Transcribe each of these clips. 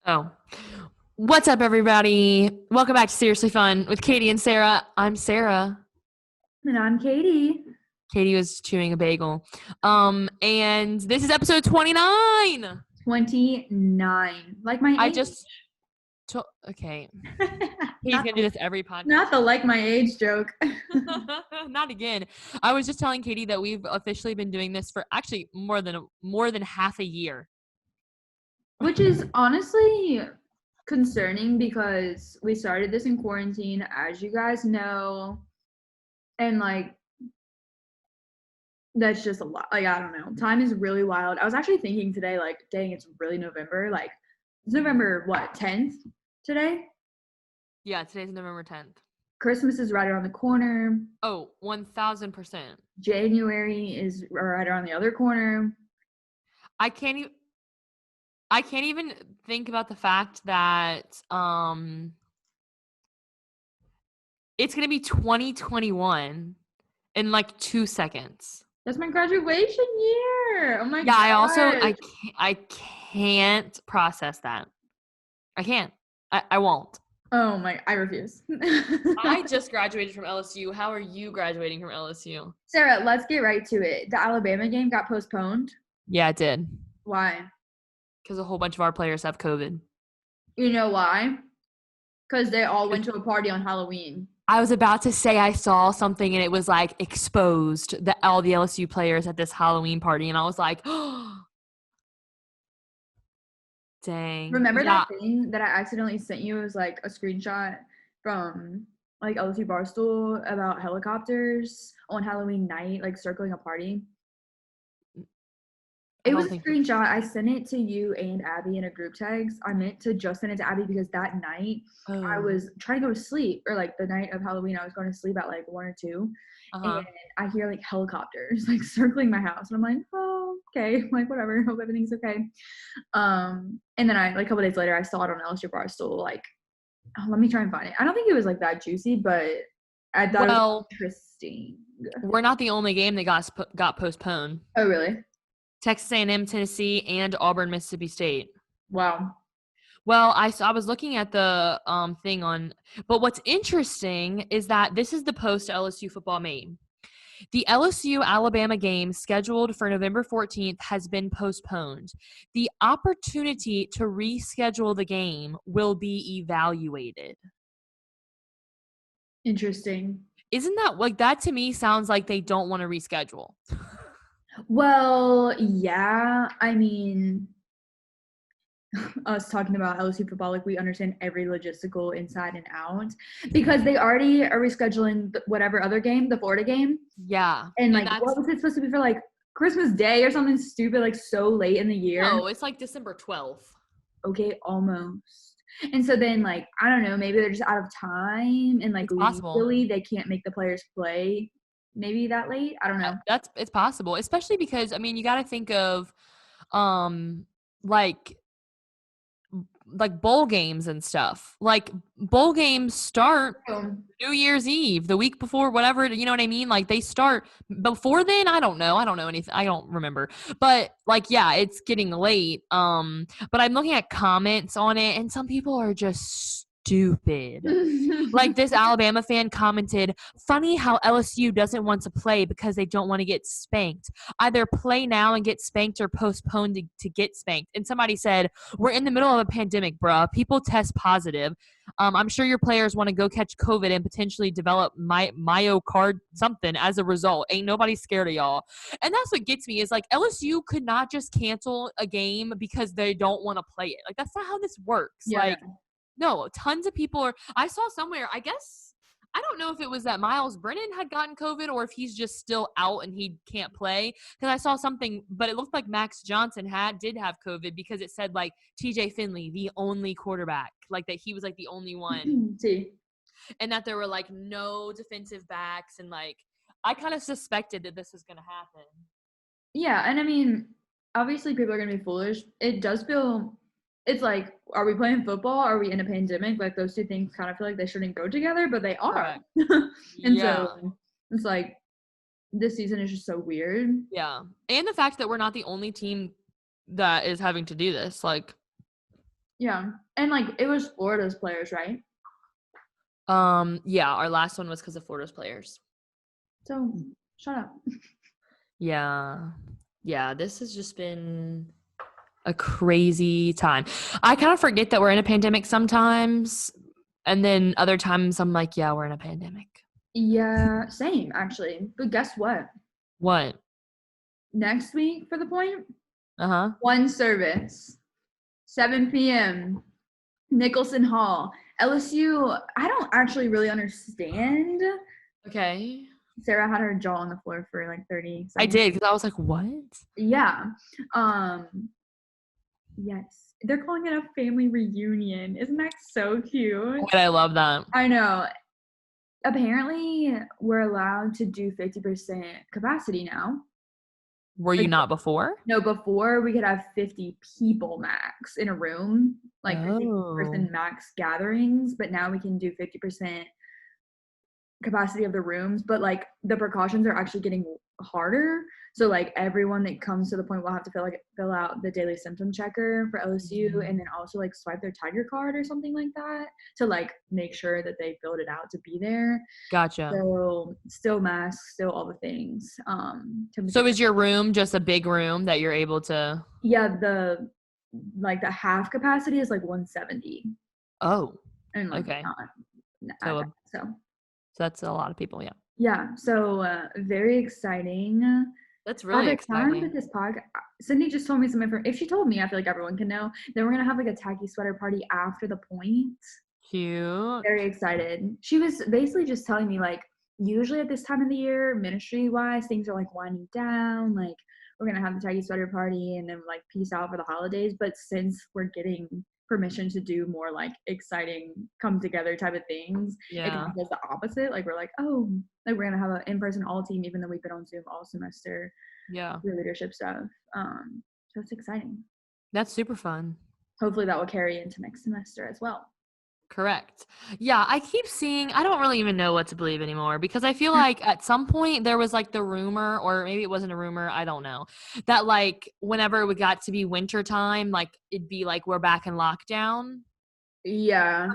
Oh. What's up, everybody? Welcome back to Seriously Fun with Katie and Sarah. I'm Sarah. And I'm Katie. Katie was chewing a bagel. And this is episode 29. 29. Like my I age. just okay. Katie's not gonna do the, this every podcast. not the like my age joke. Not again. I was just telling Katie that we've officially been doing this for actually more than half a year. Which is honestly concerning because we started this in quarantine, as you guys know. And that's just a lot. I don't know. Time is really wild. I was actually thinking today, dang, it's really November. It's November, what, 10th today? Yeah, today's November 10th. Christmas is right around the corner. Oh, 1000%. January is right around the other corner. I can't even I can't even think about the fact that it's going to be 2021 in like 2 seconds. That's my graduation year. Oh my Yeah, gosh. I can't process that. I can't. I won't. Oh my, I refuse. I just graduated from LSU. How are you graduating from LSU? Sarah, let's get right to it. The Alabama game got postponed. Yeah, it did. Why? Because a whole bunch of our players have COVID. You know why? Because they all went to a party on Halloween. I was about to say I saw something and it was like exposed that all the LSU players at this Halloween party, and I was like, oh, dang. Remember Yeah. that thing that I accidentally sent you? It was like a screenshot from like LSU Barstool about helicopters on Halloween night, like circling a party. I It was don't a think. screenshot. I sent it to you and Abby in a group text. I meant to just send it to Abby because that night I Oh. was trying to go to sleep, or like the night of Halloween, I was going to sleep at like 1 or 2, and Uh-huh. I hear like helicopters like circling my house, and I'm like, oh, okay, like whatever, hope everything's okay. And then I like a couple days later, I saw it on LSU Barstool. Like, oh, let me try and find it. I don't think it was like that juicy, but I thought it was Well, interesting. we're not the only game that got postponed. Oh, really? Texas A&M, Tennessee, and Auburn, Mississippi State. Wow. Well, I was looking at the thing on, but what's interesting is that this is the post LSU football made. The LSU Alabama game scheduled for November 14th has been postponed. The opportunity to reschedule the game will be evaluated. Interesting. Isn't that like that to me sounds like they don't want to reschedule? Well, yeah. I mean, us talking about LSU football, like we understand every logistical inside and out because they already are rescheduling whatever other game, the Florida game, Yeah. and And like what that's was it supposed to be for like Christmas Day or something stupid, like so late in the year? no, it's like December 12th. Okay, almost. And so then like I don't know, maybe they're just out of time and like It's possible. legally they can't make the players play maybe that late. I don't know. That's it's possible, especially because I mean, you got to think of um like bowl games and stuff. Like bowl games start New Year's Eve, the week before, whatever, you know what I mean? Like they start before then. I don't know. I don't know anything. I don't remember. But like, yeah, it's getting late. But I'm looking at comments on it, and some people are just stupid. Like this Alabama fan commented, funny how LSU doesn't want to play because they don't want to get spanked. Either play now and get spanked or postpone to get spanked. And somebody said, we're in the middle of a pandemic, bruh. People test positive. I'm sure your players want to go catch COVID and potentially develop myocard something as a result. Ain't nobody scared of y'all. And that's what gets me is like LSU could not just cancel a game because they don't want to play it. Like that's not how this works. Yeah, Like no. no, tons of people are. I saw somewhere, I guess, I don't know if it was that Miles Brennan had gotten COVID or if he's just still out and he can't play. Because I saw something, but it looked like Max Johnson did have COVID because it said like TJ Finley, the only quarterback, like that he was like the only one, See. and that there were like no defensive backs, and like I kind of suspected that this was gonna happen. Yeah, and I mean, obviously people are gonna be foolish. It does feel it's like, are we playing football? Are we in a pandemic? Like those two things kind of feel like they shouldn't go together, but they are. Correct. And Yeah. so it's like this season is just so weird. Yeah. And the fact that we're not the only team that is having to do this. Like Yeah. And like it was Florida's players, right? Yeah, our last one was because of Florida's players. So shut up. Yeah. Yeah, this has just been a crazy time. I kind of forget that we're in a pandemic sometimes. And then other times I'm like, yeah, we're in a pandemic. Yeah, same actually. But guess what? What? Next week for the point, Uh-huh. one service, 7 p.m. Nicholson Hall. LSU, I don't actually really understand. Okay. Sarah had her jaw on the floor for like 30 I seconds. did because I was like, what? Yeah. Yes. They're calling it a family reunion. Isn't that so cute? Wait, I love that. I know. Apparently, we're allowed to do 50% capacity now. Were you not before? No, before we could have 50 people max in a room, like 50-person max gatherings, but now we can do 50% capacity of the rooms, but like the precautions are actually getting harder. So like everyone that comes to the point will have to fill out the daily symptom checker for LSU, and then also like swipe their Tiger card or something like that to like make sure that they filled it out to be there. Gotcha. So still masks, still all the things. So is your room just a big room that you're able to? Yeah, the half capacity is like 170. Oh, And like okay. so So that's a lot of people, yeah. yeah, so very exciting. That's really exciting. That this podcast, Sydney just told me some information. If she told me, I feel like everyone can know. Then we're gonna have like a tacky sweater party after the point. Cute. Very excited. She was basically just telling me like usually at this time of the year, ministry wise, things are like winding down. Like we're gonna have the tacky sweater party and then like peace out for the holidays. But since we're getting permission to do more like exciting come together type of things, it kind of does the opposite. Like we're like, oh, like we're gonna have an in-person all team, even though we've been on Zoom all semester. Yeah. For leadership stuff. So it's exciting. That's super fun. Hopefully that will carry into next semester as well. Correct. Yeah, I keep seeing, I don't really even know what to believe anymore because I feel like at some point there was like the rumor, or maybe it wasn't a rumor, I don't know, that like whenever we got to be winter time, like it'd be like we're back in lockdown. Yeah.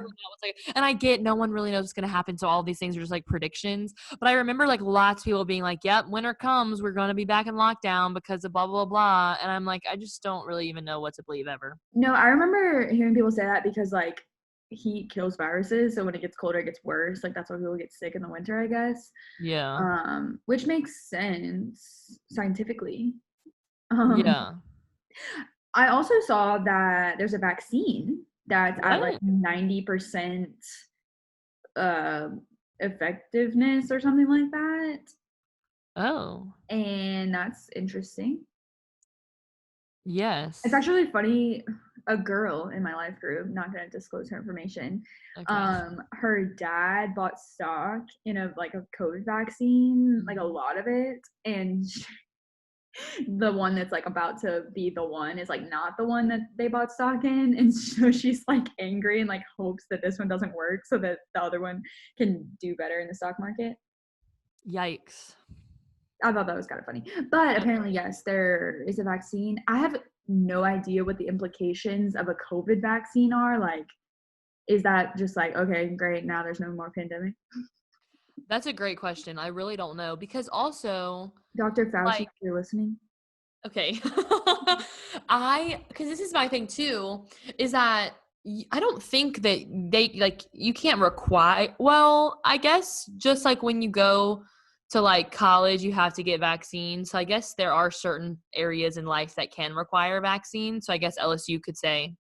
And I get no one really knows what's going to happen. So all these things are just like predictions. But I remember like lots of people being like, yep, winter comes, we're going to be back in lockdown because of blah, blah, blah. And I'm like, I just don't really even know what to believe ever. No, I remember hearing people say that because like heat kills viruses. So when it gets colder, it gets worse. Like that's why people get sick in the winter, I guess. Yeah. Which makes sense scientifically. Yeah. I also saw that there's a vaccine that's at like 90% effectiveness or something like that. Oh. And that's interesting. Yes. It's actually funny. A girl in my life group, not going to disclose her information. Okay. Her dad bought stock in a COVID vaccine, like a lot of it, and the one that's like about to be the one is like not the one that they bought stock in, and so she's like angry and like hopes that this one doesn't work so that the other one can do better in the stock market. Yikes. I thought that was kind of funny, but apparently yes, there is a vaccine. I have no idea what the implications of a COVID vaccine are. Like, is that just like, okay, great, now there's no more pandemic? That's a great question. I really don't know because also Dr. Fauci, if you're listening. Okay. Because this is my thing too, is that I don't think that they like, you can't require, well, I guess just like when you go to like college, you have to get vaccines. So I guess there are certain areas in life that can require vaccines. So I guess LSU could say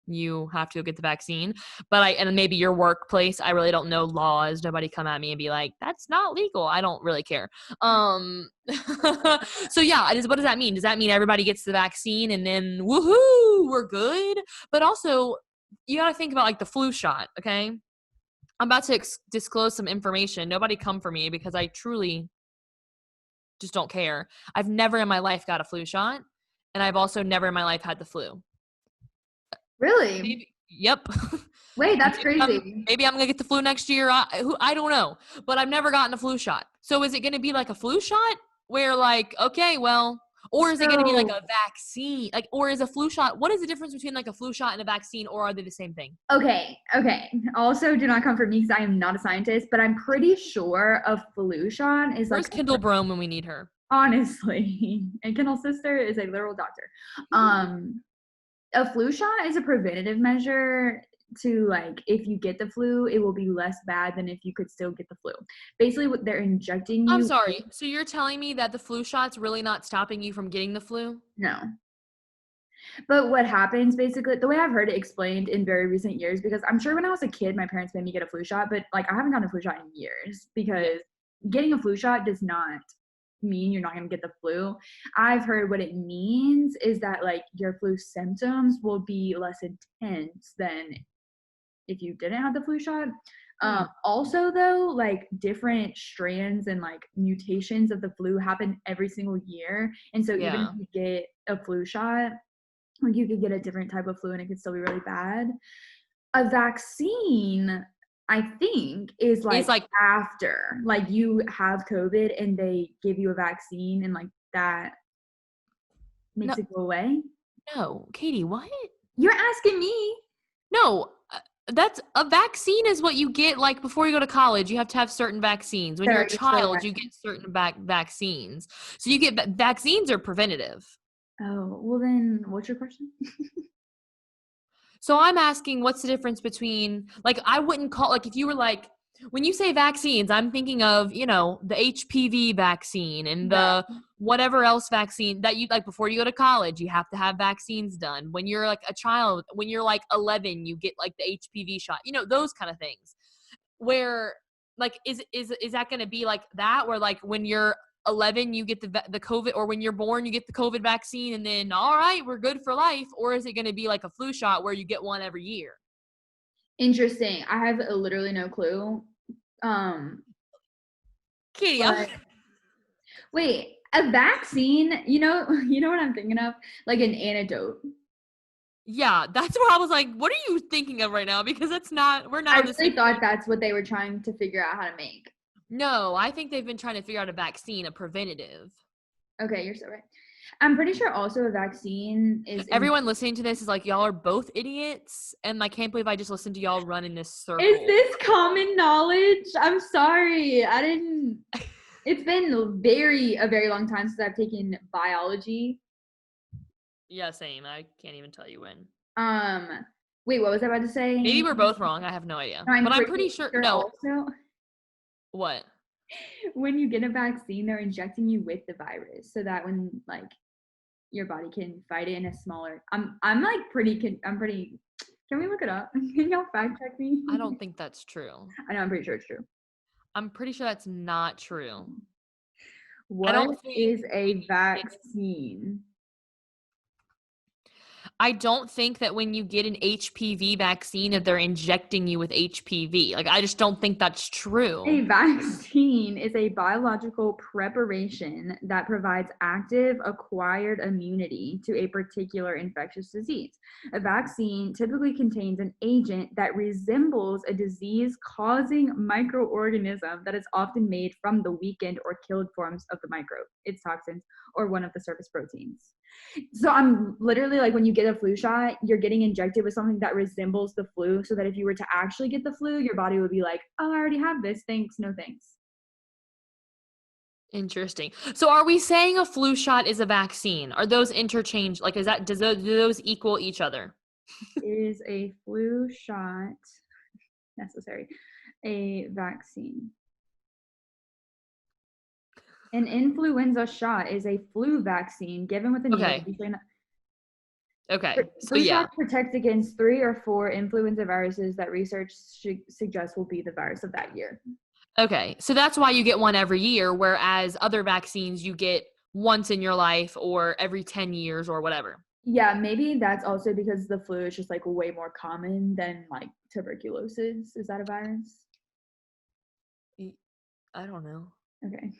you have to go get the vaccine, and maybe your workplace, I really don't know laws. Nobody come at me and be like, that's not legal. I don't really care. So yeah, what does that mean? Does that mean everybody gets the vaccine and then woohoo, we're good? But also you got to think about like the flu shot. Okay. I'm about to disclose some information. Nobody come for me because I truly just don't care. I've never in my life got a flu shot, and I've also never in my life had the flu. Really? Maybe, yep. Wait, that's crazy. Maybe I'm going to get the flu next year. I don't know, but I've never gotten a flu shot. So is it going to be like a flu shot where like, okay, well, Or is it going to be like So- a vaccine? Like, or is a flu shot? What is the difference between like a flu shot and a vaccine, or are they the same thing? Okay. Also, do not come for me because I am not a scientist, but I'm pretty sure a flu shot is Where's like Kendall Brome when we need her? honestly, and Kendall's sister is a literal doctor. A flu shot is a preventative measure to like if you get the flu, it will be less bad than if you could still get the flu. Basically, what they're injecting you. I'm sorry. So you're telling me that the flu shot's really not stopping you from getting the flu? No. But what happens basically, the way I've heard it explained in very recent years, because I'm sure when I was a kid, my parents made me get a flu shot, but like I haven't gotten a flu shot in years because getting a flu shot does not mean you're not going to get the flu. I've heard what it means is that like your flu symptoms will be less intense than if you didn't have the flu shot. Also though, like different strands and like mutations of the flu happen every single year. And so even if you get a flu shot, like you could get a different type of flu and it could still be really bad. A vaccine, I think, is like after, like you have COVID and they give you a vaccine and like that makes it go away. No, Katie, what? You're asking me. No, that's a vaccine is what you get like before you go to college. You have to have certain vaccines. When you're a child, you get certain vaccines. So you get vaccines are preventative. Oh, well then what's your question? So I'm asking what's the difference between like I wouldn't call like if you were like when you say vaccines, I'm thinking of, you know, the HPV vaccine and the whatever else vaccine that you like before you go to college, you have to have vaccines done. When you're like a child, when you're like 11, you get like the HPV shot, you know, those kind of things. Where like, is that going to be like that? Where like when you're 11, you get the COVID, or when you're born, you get the COVID vaccine and then, all right, we're good for life. Or is it going to be like a flu shot where you get one every year? Interesting. I have literally no clue. Katie, wait, a vaccine, you know what I'm thinking of? Like an antidote. Yeah, that's where I was like, what are you thinking of right now? Because we're not. I really thought that's what they were trying to figure out how to make. No, I think they've been trying to figure out a vaccine, a preventative. Okay, you're so right. I'm pretty sure also a vaccine is. Everyone listening to this is like, y'all are both idiots, and I can't believe I just listened to y'all run in this circle. Is this common knowledge? I'm sorry, I didn't. It's been a very long time since I've taken biology. Yeah, same. I can't even tell you when. Wait, what was I about to say? Maybe we're both wrong. I have no idea. No, I'm pretty sure. No. Also, what? When you get a vaccine, they're injecting you with the virus so that when like your body can fight it in a smaller. I'm pretty. Can we look it up? Can y'all fact check me? I don't think that's true. I know. I'm pretty sure it's true. I'm pretty sure that's not true. What is a vaccine? I don't think that when you get an HPV vaccine that they're injecting you with HPV. Like, I just don't think that's true. A vaccine is a biological preparation that provides active acquired immunity to a particular infectious disease. A vaccine typically contains an agent that resembles a disease-causing microorganism that is often made from the weakened or killed forms of the microbe, its toxins, or one of the surface proteins. So I'm literally like, when you get a flu shot, you're getting injected with something that resembles the flu so that if you were to actually get the flu, your body would be like, oh, I already have this. Thanks. No thanks. Interesting. So are we saying a flu shot is a vaccine? Are those interchange? Like, do those equal each other? Is a flu shot necessary? A vaccine. An influenza shot is a flu vaccine given with a needle. Okay. So flu shots protect against 3 or 4 influenza viruses that research suggests will be the virus of that year. Okay. So that's why you get one every year, whereas other vaccines you get once in your life or every 10 years or whatever. Yeah, maybe that's also because the flu is just like way more common than like tuberculosis. Is that a virus? I don't know. Okay.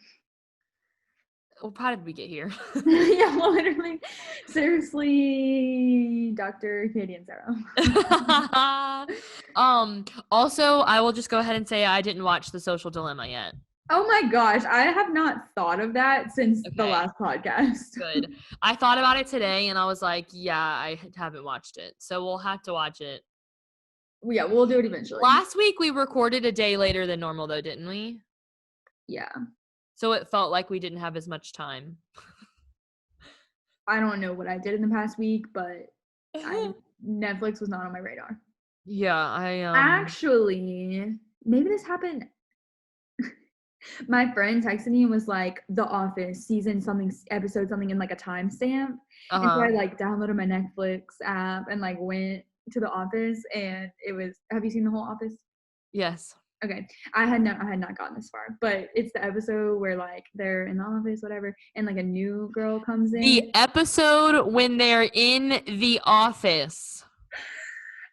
Well, how did we get here? Yeah, well, literally. Seriously, Dr. Canadian Sarah. Also, I will just go ahead and say I didn't watch The Social Dilemma yet. Oh my gosh, I have not thought of that since the Okay. last podcast. Good. I thought about it today and I was like, yeah, I haven't watched it. So we'll have to watch it. Yeah, we'll do it eventually. Last week we recorded a day later than normal though, didn't we? Yeah. So it felt like we didn't have as much time. I don't know what I did in the past week, but Netflix was not on my radar. Yeah, I Actually, maybe this happened. My friend texted me and was like, "The Office season something episode something in like a timestamp," and so I like downloaded my Netflix app and like went to The Office, and it was. Have you seen the whole Office? Yes. Okay, I had not gotten this far, but it's the episode where like they're in the office, whatever, and like a new girl comes in. The episode when they're in the office.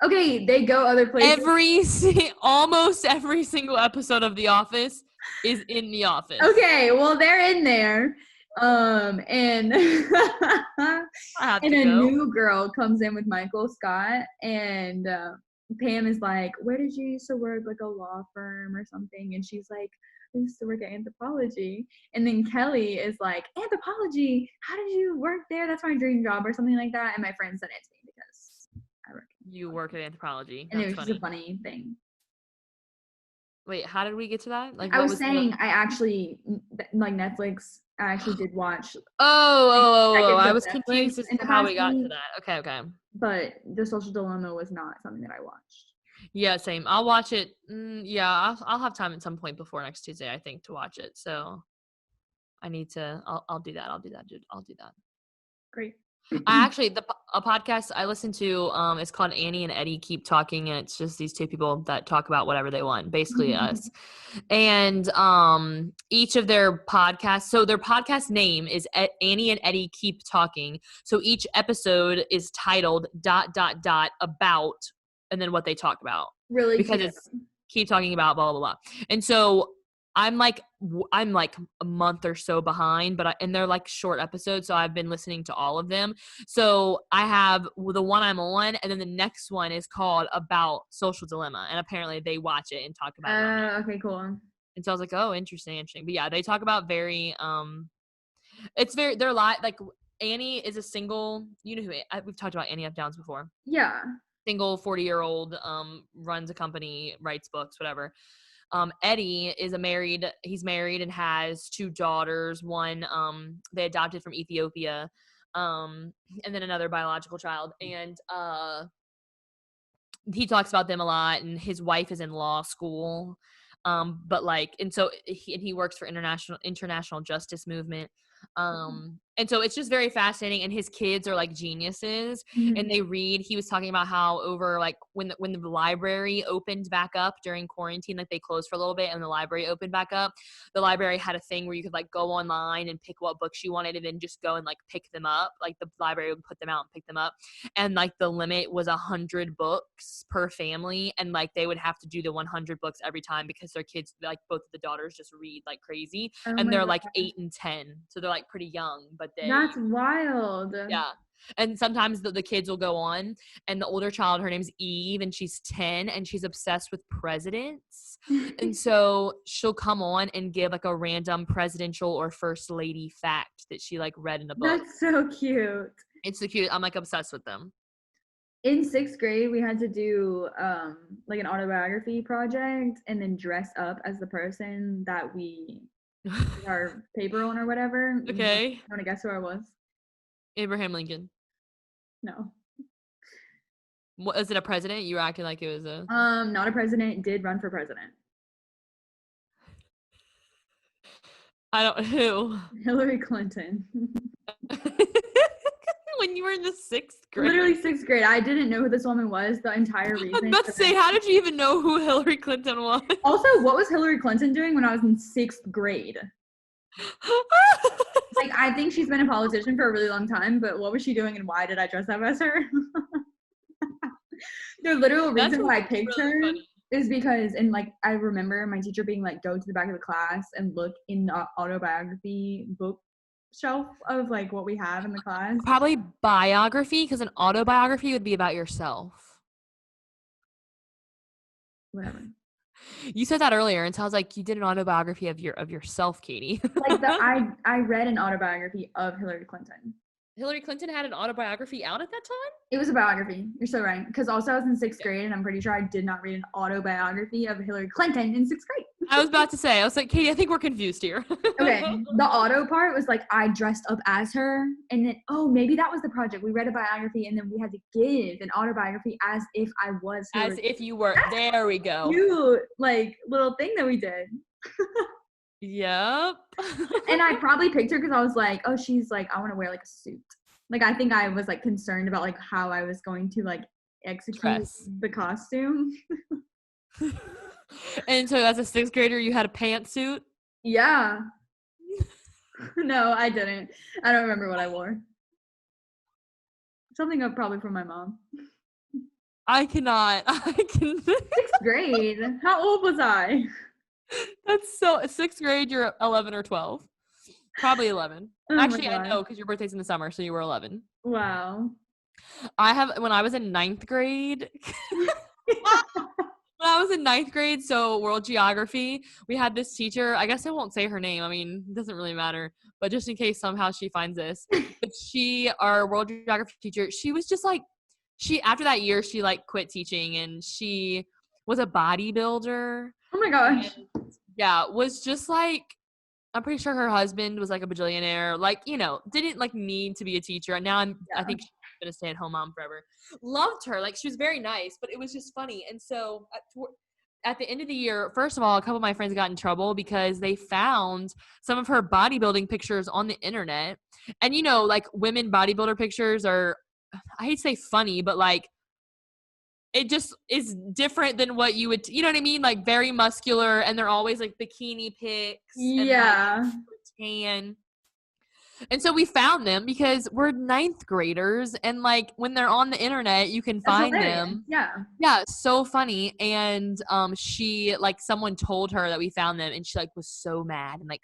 Okay, they go other places. Almost every single episode of The Office is in the office. Okay, well they're in there, and and a new girl comes in with Michael Scott, and Pam is like, "Where did you used to work? Like a law firm or something?" And she's like, "I used to work at Anthropology." And then Kelly is like, "Anthropology? How did you work there? That's my dream job," or something like that. And my friend sent it to me because I work. You work at Anthropology. And it was just a funny thing. Wait, how did we get to that? Like I was saying, I actually like Netflix. I actually did watch. I was confused as to how we got to that. Okay. But The Social Dilemma was not something that I watched. Yeah, same. I'll watch it. Yeah, I'll have time at some point before next Tuesday, I think, to watch it. So I need to. I'll do that. I'll do that, dude. I'll do that. Great. I actually a podcast I listen to it's called Annie and Eddie Keep Talking, and it's just these two people that talk about whatever they want, basically us. And each of their podcasts, so their podcast name is Annie and Eddie Keep Talking. So each episode is titled ... about, and then what they talk about. Really, because it's keep talking about blah blah blah. And so I'm like a month or so behind, and they're like short episodes, so I've been listening to all of them. So I have the one I'm on, and then the next one is called About Social Dilemma, and apparently they watch it and talk about it. Okay, cool. And so I was like, oh, interesting. But yeah, they talk about they're like Annie is a single, you know who we've talked about Annie F. Downs before. Yeah. Single 40-year-old, runs a company, writes books, whatever. Eddie he's married and has two daughters. One, they adopted from Ethiopia, and then another biological child. And he talks about them a lot, and his wife is in law school. But like, and so he works for international justice movement. And so it's just very fascinating, and his kids are like geniuses, and they read. He was talking about how over like when the library opened back up during quarantine, like they closed for a little bit and the library opened back up, the library had a thing where you could like go online and pick what books you wanted and then just go and like pick them up. Like the library would put them out and pick them up, and like the limit was 100 books per family, and like they would have to do the 100 books every time because their kids, like both of the daughters, just read like crazy. And they're like 8 and 10, so they're like pretty young, but that's wild. Yeah. And sometimes the kids will go on, and the older child, her name's Eve, and she's 10, and she's obsessed with presidents. And so she'll come on and give like a random presidential or first lady fact that she like read in a book. That's so cute. It's so cute. I'm like obsessed with them. In 6th grade, we had to do like an autobiography project and then dress up as the person that we our paper on or whatever. Okay. You want to guess who I was? Abraham Lincoln. No. What, is it a president? You were acting like it was a not a president. Did run for president. Who? Hillary Clinton. When you were in the 6th grade. Literally 6th grade. I didn't know who this woman was the entire reason. I was about to say, how did you even know who Hillary Clinton was? Also, what was Hillary Clinton doing when I was in 6th grade? Like, I think she's been a politician for a really long time, but what was she doing and why did I dress up as her? The literal reason why I picked her is because, and like, I remember my teacher being like, go to the back of the class and look in the autobiography book shelf of like what we have in the class. Probably biography, because an autobiography would be about yourself. Whatever. You said that earlier, and so I was like, you did an autobiography of yourself, Katie. Like I read an autobiography of Hillary Clinton. Hillary Clinton had an autobiography out at that time? It was a biography. You're so right. Because also I was in 6th grade, and I'm pretty sure I did not read an autobiography of Hillary Clinton in 6th grade. I was about to say, I was like, Katie, I think we're confused here. Okay, the auto part was like I dressed up as her, and then maybe that was the project. We read a biography, and then we had to give an autobiography as if I was Hillary. As if you were. There we go. Cute, like little thing that we did. Yep. And I probably picked her because I was like, oh, she's like, I want to wear like a suit. Like I think I was like concerned about like how I was going to like execute the costume. And so as a 6th grader, you had a pantsuit? Yeah. No, I didn't. I don't remember what I wore. Something up probably from my mom. I cannot. 6th grade. How old was I? That's so 6th grade, you're 11 or 12. Probably 11. Actually, I know because your birthday's in the summer, so you were 11. Wow. When I was in 9th grade, so world geography, we had this teacher. I guess I won't say her name. I mean, it doesn't really matter. But just in case somehow she finds this. But our world geography teacher, she was just like, after that year, she like quit teaching and she was a bodybuilder. Oh my gosh. Yeah, was just like, I'm pretty sure her husband was like a bajillionaire, like, didn't like need to be a teacher. And now I think she's going to stay at home mom forever. Loved her. Like she was very nice, but it was just funny. And so at the end of the year, first of all, a couple of my friends got in trouble because they found some of her bodybuilding pictures on the internet. And, like women bodybuilder pictures are, I hate to say funny, but like, it just is different than what you would, you know what I mean? Like very muscular, and they're always like bikini pics. Yeah. And, like, tan. And so we found them because we're 9th graders, and like when they're on the internet, you can find them. Yeah. Yeah, so funny. And she like someone told her that we found them, and she like was so mad and like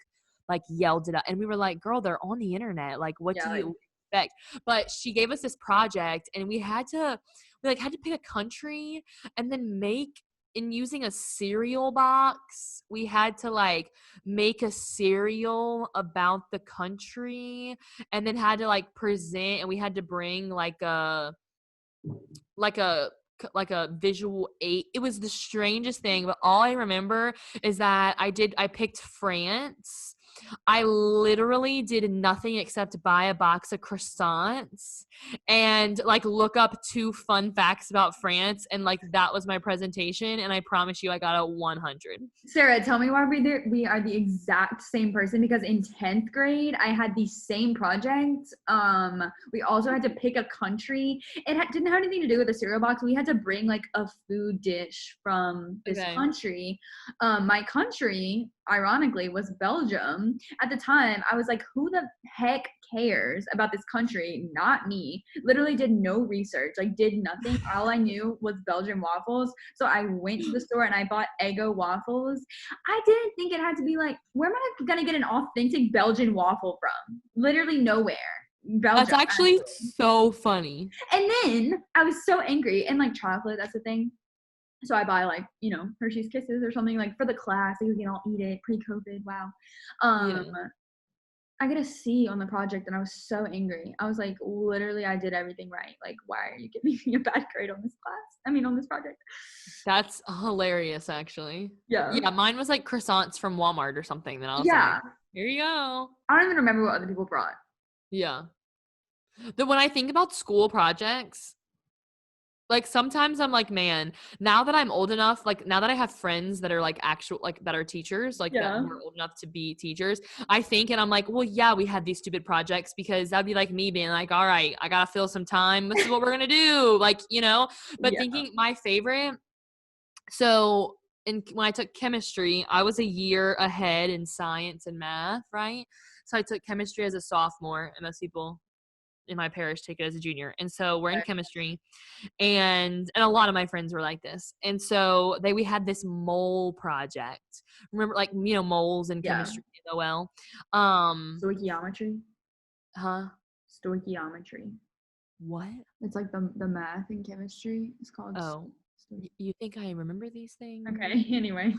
yelled it out. And we were like, "Girl, they're on the internet. Like, what do you expect?" But she gave us this project, and we had to pick a country and then using a cereal box, we had to like make a cereal about the country and then had to like present, and we had to bring like a visual aid. It was the strangest thing, but all I remember is that I picked France. I literally did nothing except buy a box of croissants and like look up 2 fun facts about France, and like that was my presentation, and I promise you I got a 100. Sarah, tell me why we are the exact same person, because in 10th grade I had the same project. We also had to pick a country. Didn't have anything to do with the cereal box. We had to bring like a food dish from this country. My country, ironically, was Belgium. At the time, I was like, who the heck cares about this country? Not me. Literally did no research, like did nothing. All I knew was Belgian waffles. So I went to the store and I bought Eggo waffles. I didn't think it had to be like, where am I going to get an authentic Belgian waffle from? Literally nowhere. Belgium. That's actually so funny. And then I was so angry, and like chocolate, that's the thing. So I buy like, Hershey's Kisses or something like for the class. Like we can all eat it pre-COVID. Wow. I get a C on the project, and I was so angry. I was like, literally, I did everything right. Like, why are you giving me a bad grade on this on this project? That's hilarious, actually. Yeah. Yeah, mine was like croissants from Walmart or something. Then I was like, here you go. I don't even remember what other people brought. Yeah. When I think about school projects, like sometimes I'm like, man, now that I'm old enough, like now that I have friends that are like actual, like that are teachers, like that are old enough to be teachers, I think, and I'm like, well, yeah, we had these stupid projects, because that'd be like me being like, all right, I gotta fill some time. This is what we're gonna do. Like, but thinking my favorite. So when I took chemistry, I was a year ahead in science and math, right? So I took chemistry as a sophomore, and most people in my parish take it as a junior. And so we're in chemistry, and a lot of my friends were like this. And so we had this mole project. Remember, like, moles in chemistry, LOL. Stoichiometry. Huh? Stoichiometry. What? It's like the math in chemistry. It's called You think I remember these things? Okay. Anyway.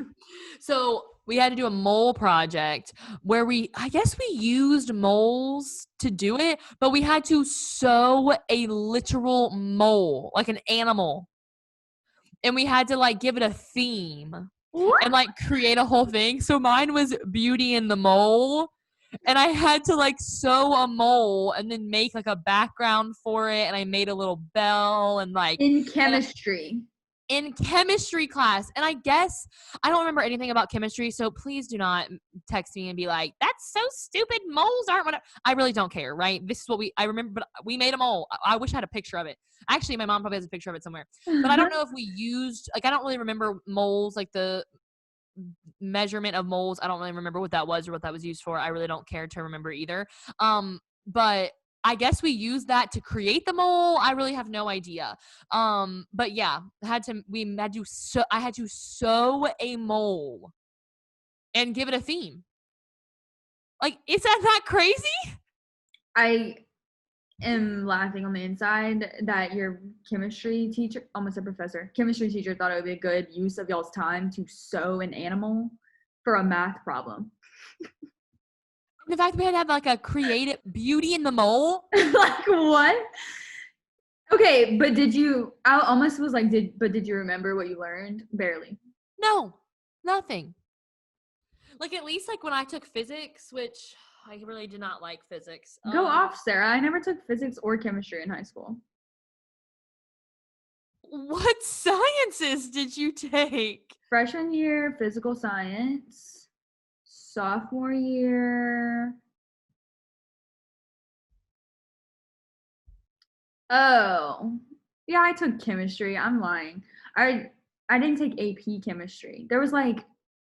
So we had to do a mole project where I guess we used moles to do it, but we had to sew a literal mole, like an animal. And we had to like give it a theme What? and like create a whole thing. So mine was Beauty and the Mole. And I had to like sew a mole and then make like a background for it. And I made a little bell and like In chemistry. in chemistry class. And I guess I don't remember anything about chemistry, so please do not text me and be like, that's so stupid, moles aren't what I really don't care, right? This is what I remember, but we made a mole. I wish I had a picture of it. Actually, my mom probably has a picture of it somewhere, but I don't know if we used, like, I don't really remember moles, like the measurement of moles. I don't really remember what that was or what that was used for. I really don't care to remember either. But I guess we used that to create the mole. I really have no idea. But yeah, I had to sew a mole and give it a theme. Like, is that not crazy? I am laughing on the inside that your chemistry teacher, almost a professor, chemistry teacher thought it would be a good use of y'all's time to sew an animal for a math problem. The fact that we had to have like a creative Beauty in the Mole. Like what? Okay, but I almost was like, did you remember what you learned? Barely. No, nothing. Like, at least like when I took physics, which I really did not like physics. Go off, Sarah. I never took physics or chemistry in high school. What sciences did you take? Freshman year, physical science. Sophomore year. Oh, yeah, I took chemistry. I'm lying. I didn't take AP chemistry. There was like,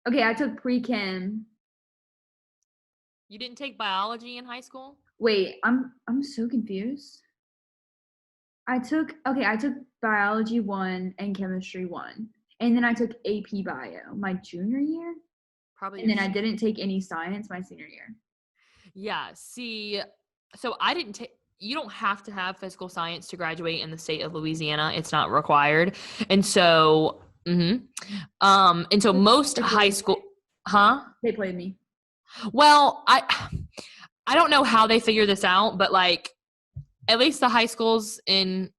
okay, I took pre-chem. You didn't take biology in high school? Wait, I'm so confused. I took biology 1 and chemistry 1. And then I took AP bio my junior year. Probably. And then I didn't take any science my senior year. Yeah, see, so I didn't take, you don't have to have physical science to graduate in the state of Louisiana. It's not required. And so, most high school, They played me. Well, I don't know how they figure this out, but like at least the high schools in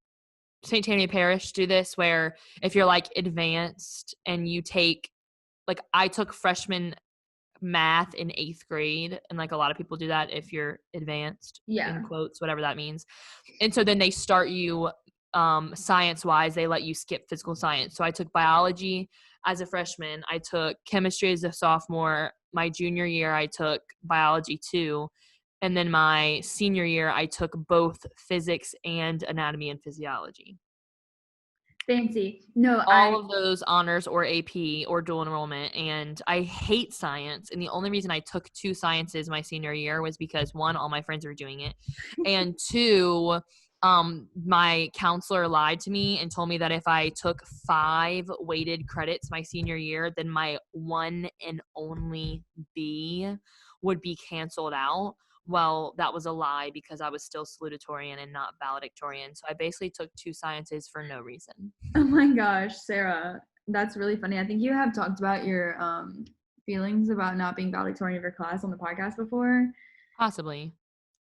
St. Tammany Parish do this, where if you're like advanced and you take, like, I took freshman math in 8th grade, and like a lot of people do that if you're advanced, in quotes, whatever that means. And so then they start you science wise, they let you skip physical science. So I took biology as a freshman, I took chemistry as a sophomore. My junior year I took biology 2, and then my senior year I took both physics and anatomy and physiology. Fancy. No, all of those honors or AP or dual enrollment, and I hate science. And the only reason I took 2 sciences my senior year was because 1, all my friends were doing it, and 2, my counselor lied to me and told me that if I took 5 weighted credits my senior year, then my one and only B would be canceled out. Well, that was a lie because I was still salutatorian and not valedictorian. So I basically took 2 sciences for no reason. Oh my gosh, Sarah, that's really funny. I think you have talked about your feelings about not being valedictorian of your class on the podcast before. Possibly.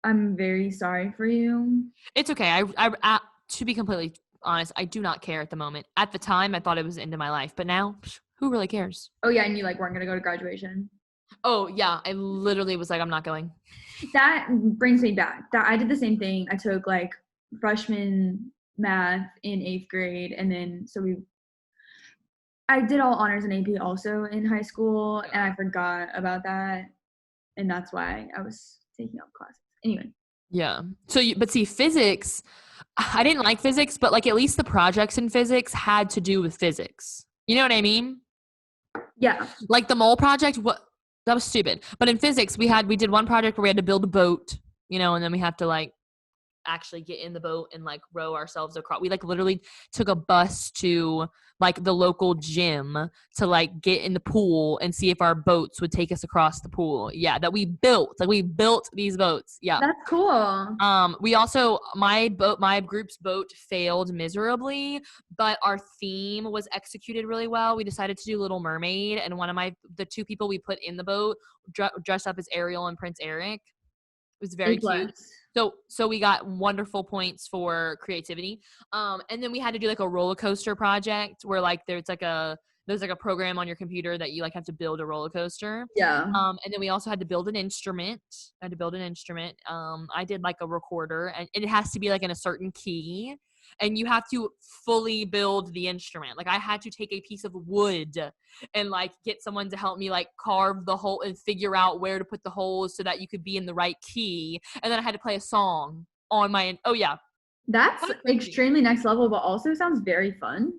I'm very sorry for you. It's okay. I to be completely honest, I do not care at the moment. At the time, I thought it was the end of my life, but now, who really cares? Oh yeah, and you like weren't gonna go to graduation. Oh yeah, I literally was like, I'm not going. That brings me back. That I did the same thing. I took like freshman math in 8th grade, and then I did all honors in AP also in high school, and I forgot about that, and that's why I was taking up classes. Anyway. Yeah. So but see, physics, I didn't like physics, but like at least the projects in physics had to do with physics. You know what I mean? Yeah. Like the mole project, that was stupid. But in physics, we did one project where we had to build a boat, and then we have to like, actually get in the boat and like row ourselves across. We like literally took a bus to like the local gym to like get in the pool and see if our boats would take us across the pool. Yeah, that we built. Like we built these boats. Yeah. That's cool. We also my group's boat failed miserably, but our theme was executed really well. We decided to do Little Mermaid, and the two people we put in the boat dressed up as Ariel and Prince Eric. It was very cute. So we got wonderful points for creativity. And then we had to do like a roller coaster project where like there's like a program on your computer that you like have to build a roller coaster. Yeah. And then we also had to build an instrument. I did like a recorder, and it has to be like in a certain key, and you have to fully build the instrument. Like I had to take a piece of wood and like get someone to help me like carve the hole and figure out where to put the holes so that you could be in the right key. And then I had to play a song on my, oh yeah. That's extremely next level, but also sounds very fun.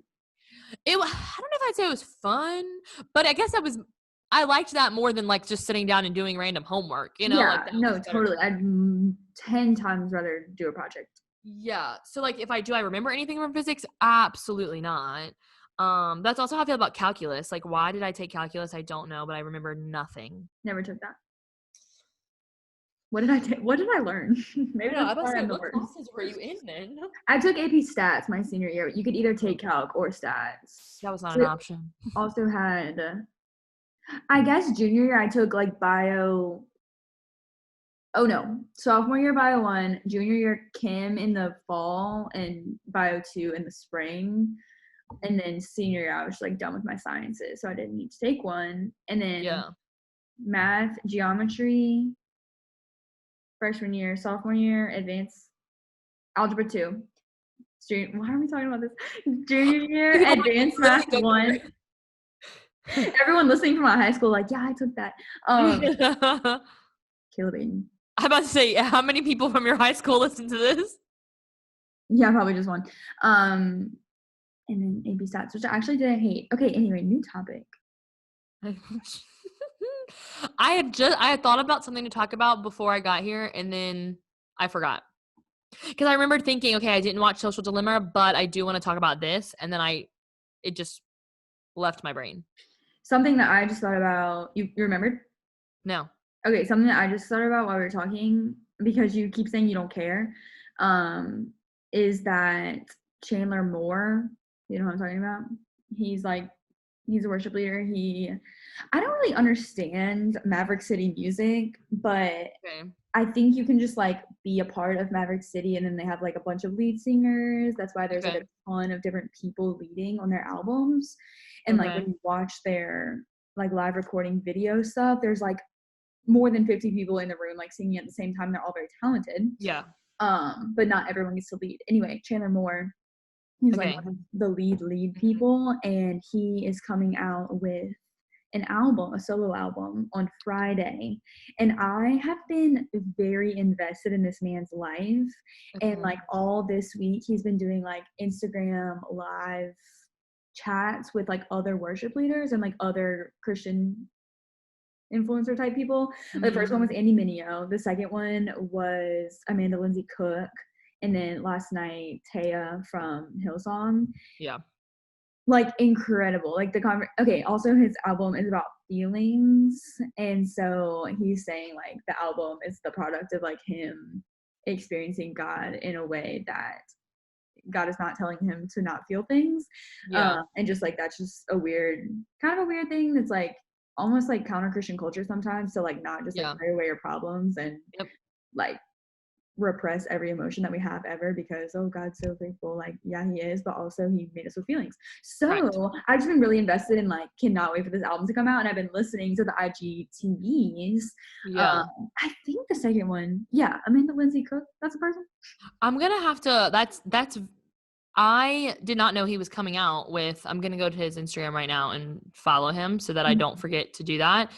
I don't know if I'd say it was fun, but I guess I liked that more than like just sitting down and doing random homework, you know? Yeah, like no, totally. I'd 10 times rather do a project. Yeah. So like if I remember anything from physics? Absolutely not. That's also how I feel about calculus. Like why did I take calculus? I don't know, but I remember nothing. Never took that. What did I take? What did I learn? Maybe I was say, what classes were you in then? I took AP Stats my senior year. You could either take Calc or Stats. That was not an option. Also had, I guess junior year I took like Bio. Oh no, sophomore year Bio 1, junior year Chem in the fall, and Bio 2 in the spring. And then senior year I was like done with my sciences, so I didn't need to take one. And then math, geometry, freshman year, sophomore year, advanced algebra 2. Why are we talking about this? Junior year, advanced math 1. Everyone listening from my high school, like, yeah, I took that. Killing. I'm about to say, how many people from your high school listen to this? Yeah, probably just one. And then AP Stats, which I actually didn't hate. Okay, anyway, new topic. I had thought about something to talk about before I got here, and then I forgot. Because I remembered thinking, okay, I didn't watch Social Dilemma, but I do want to talk about this, and then it just left my brain. Something that I just thought about, you remembered? No. Okay, something that I just thought about while we were talking, because you keep saying you don't care, is that Chandler Moore, you know what I'm talking about? He's a worship leader. I don't really understand Maverick City music, but I think you can just like be a part of Maverick City, and then they have like a bunch of lead singers. That's why there's like a ton of different people leading on their albums. And like when you watch their like live recording video stuff, there's like more than 50 people in the room like singing at the same time. They're all very talented. Yeah. But not everyone gets to lead. Anyway, Chandler Moore, he's like one of the lead people, and he is coming out with an album, a solo album on Friday. And I have been very invested in this man's life. And like all this week, he's been doing like Instagram live chats with like other worship leaders and like other Christian influencer type people. The first one was Andy Mineo. The second one was Amanda Lindsay Cook. And then last night, Taya from Hillsong. Yeah. Like incredible. Like also his album is about feelings. And so he's saying like the album is the product of like him experiencing God in a way that God is not telling him to not feel things. Yeah. And just like, that's just kind of a weird thing that's like almost like counter Christian culture sometimes. So like not just like pray away your problems and like repress every emotion that we have ever, because God's so faithful, like he is, but also he made us with feelings. So I've just been really invested in like, cannot wait for this album to come out, and I've been listening to the IGTVs. I think the second one, Amanda Lindsay Cook, that's a person. I'm gonna have to, that's I did not know he was coming out with, I'm gonna go to his Instagram right now and follow him so that I don't forget to do that.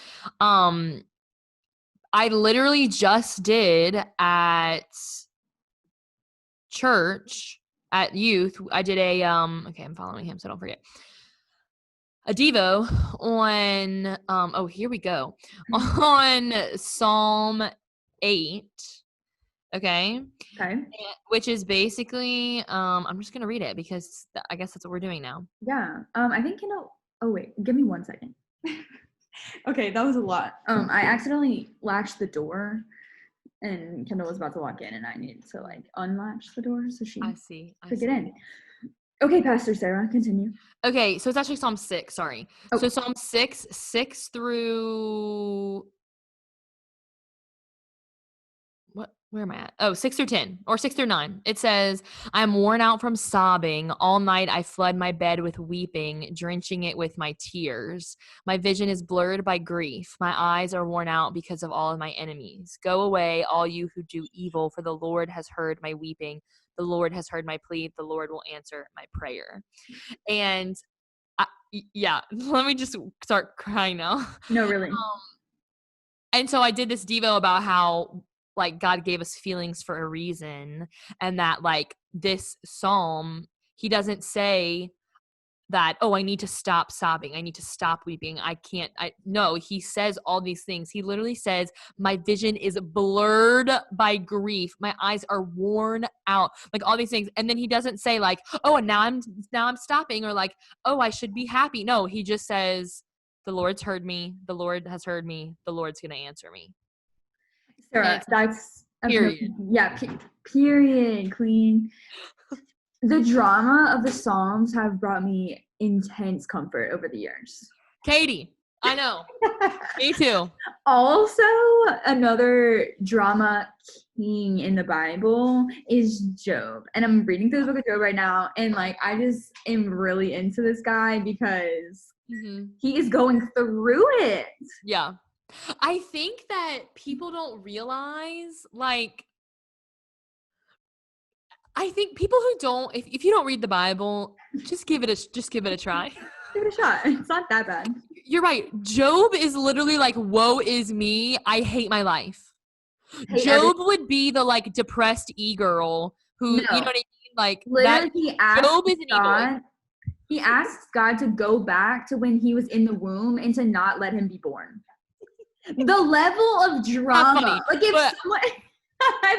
I literally just did at church, at youth, I did a, okay, I'm following him so don't forget. A Devo on, here we go, on Psalm 8. Okay. Okay. Which is basically, I'm just going to read it because I guess that's what we're doing now. Yeah. I think Kendall. Oh wait, give me 1 second. Okay, that was a lot. I accidentally latched the door, and Kendall was about to walk in, and I needed to like unlatch the door so she I see. could get in. Okay, Pastor Sarah, continue. Okay, so it's actually Psalm 6, sorry. Oh. So Psalm 6 through where am I at? Oh, 6 through 10 or 6 through 9. It says, I'm worn out from sobbing. All night I flood my bed with weeping, drenching it with my tears. My vision is blurred by grief. My eyes are worn out because of all of my enemies. Go away, all you who do evil, for the Lord has heard my weeping. The Lord has heard my plea. The Lord will answer my prayer. And yeah, let me just start crying now. No, really. And so I did this Devo about how like God gave us feelings for a reason, and that like this psalm, he doesn't say that, oh, I need to stop sobbing, I need to stop weeping, I can't, I no, he says all these things. He literally says, my vision is blurred by grief, my eyes are worn out, like all these things. And then he doesn't say like, oh, and now I'm stopping, or like, oh, I should be happy. No, he just says, the Lord's heard me, the Lord has heard me, the Lord's gonna answer me. Sarah, that's period. Yeah, period, queen. The drama of the Psalms have brought me intense comfort over the years. Katie, I know. Me too. Also, another drama king in the Bible is Job. And I'm reading through the book of Job right now. And like, I just am really into this guy because he is going through it. Yeah. I think that people don't realize, like, I think people who don't, if you don't read the Bible, just give it a try. Give it a shot. It's not that bad. You're right. Job is literally like, woe is me, I hate my life. Job would be the like depressed e-girl who, you know what I mean? Like, literally, that Job is an e-boy. He asks God to go back to when he was in the womb and to not let him be born. The level of drama. Like if someone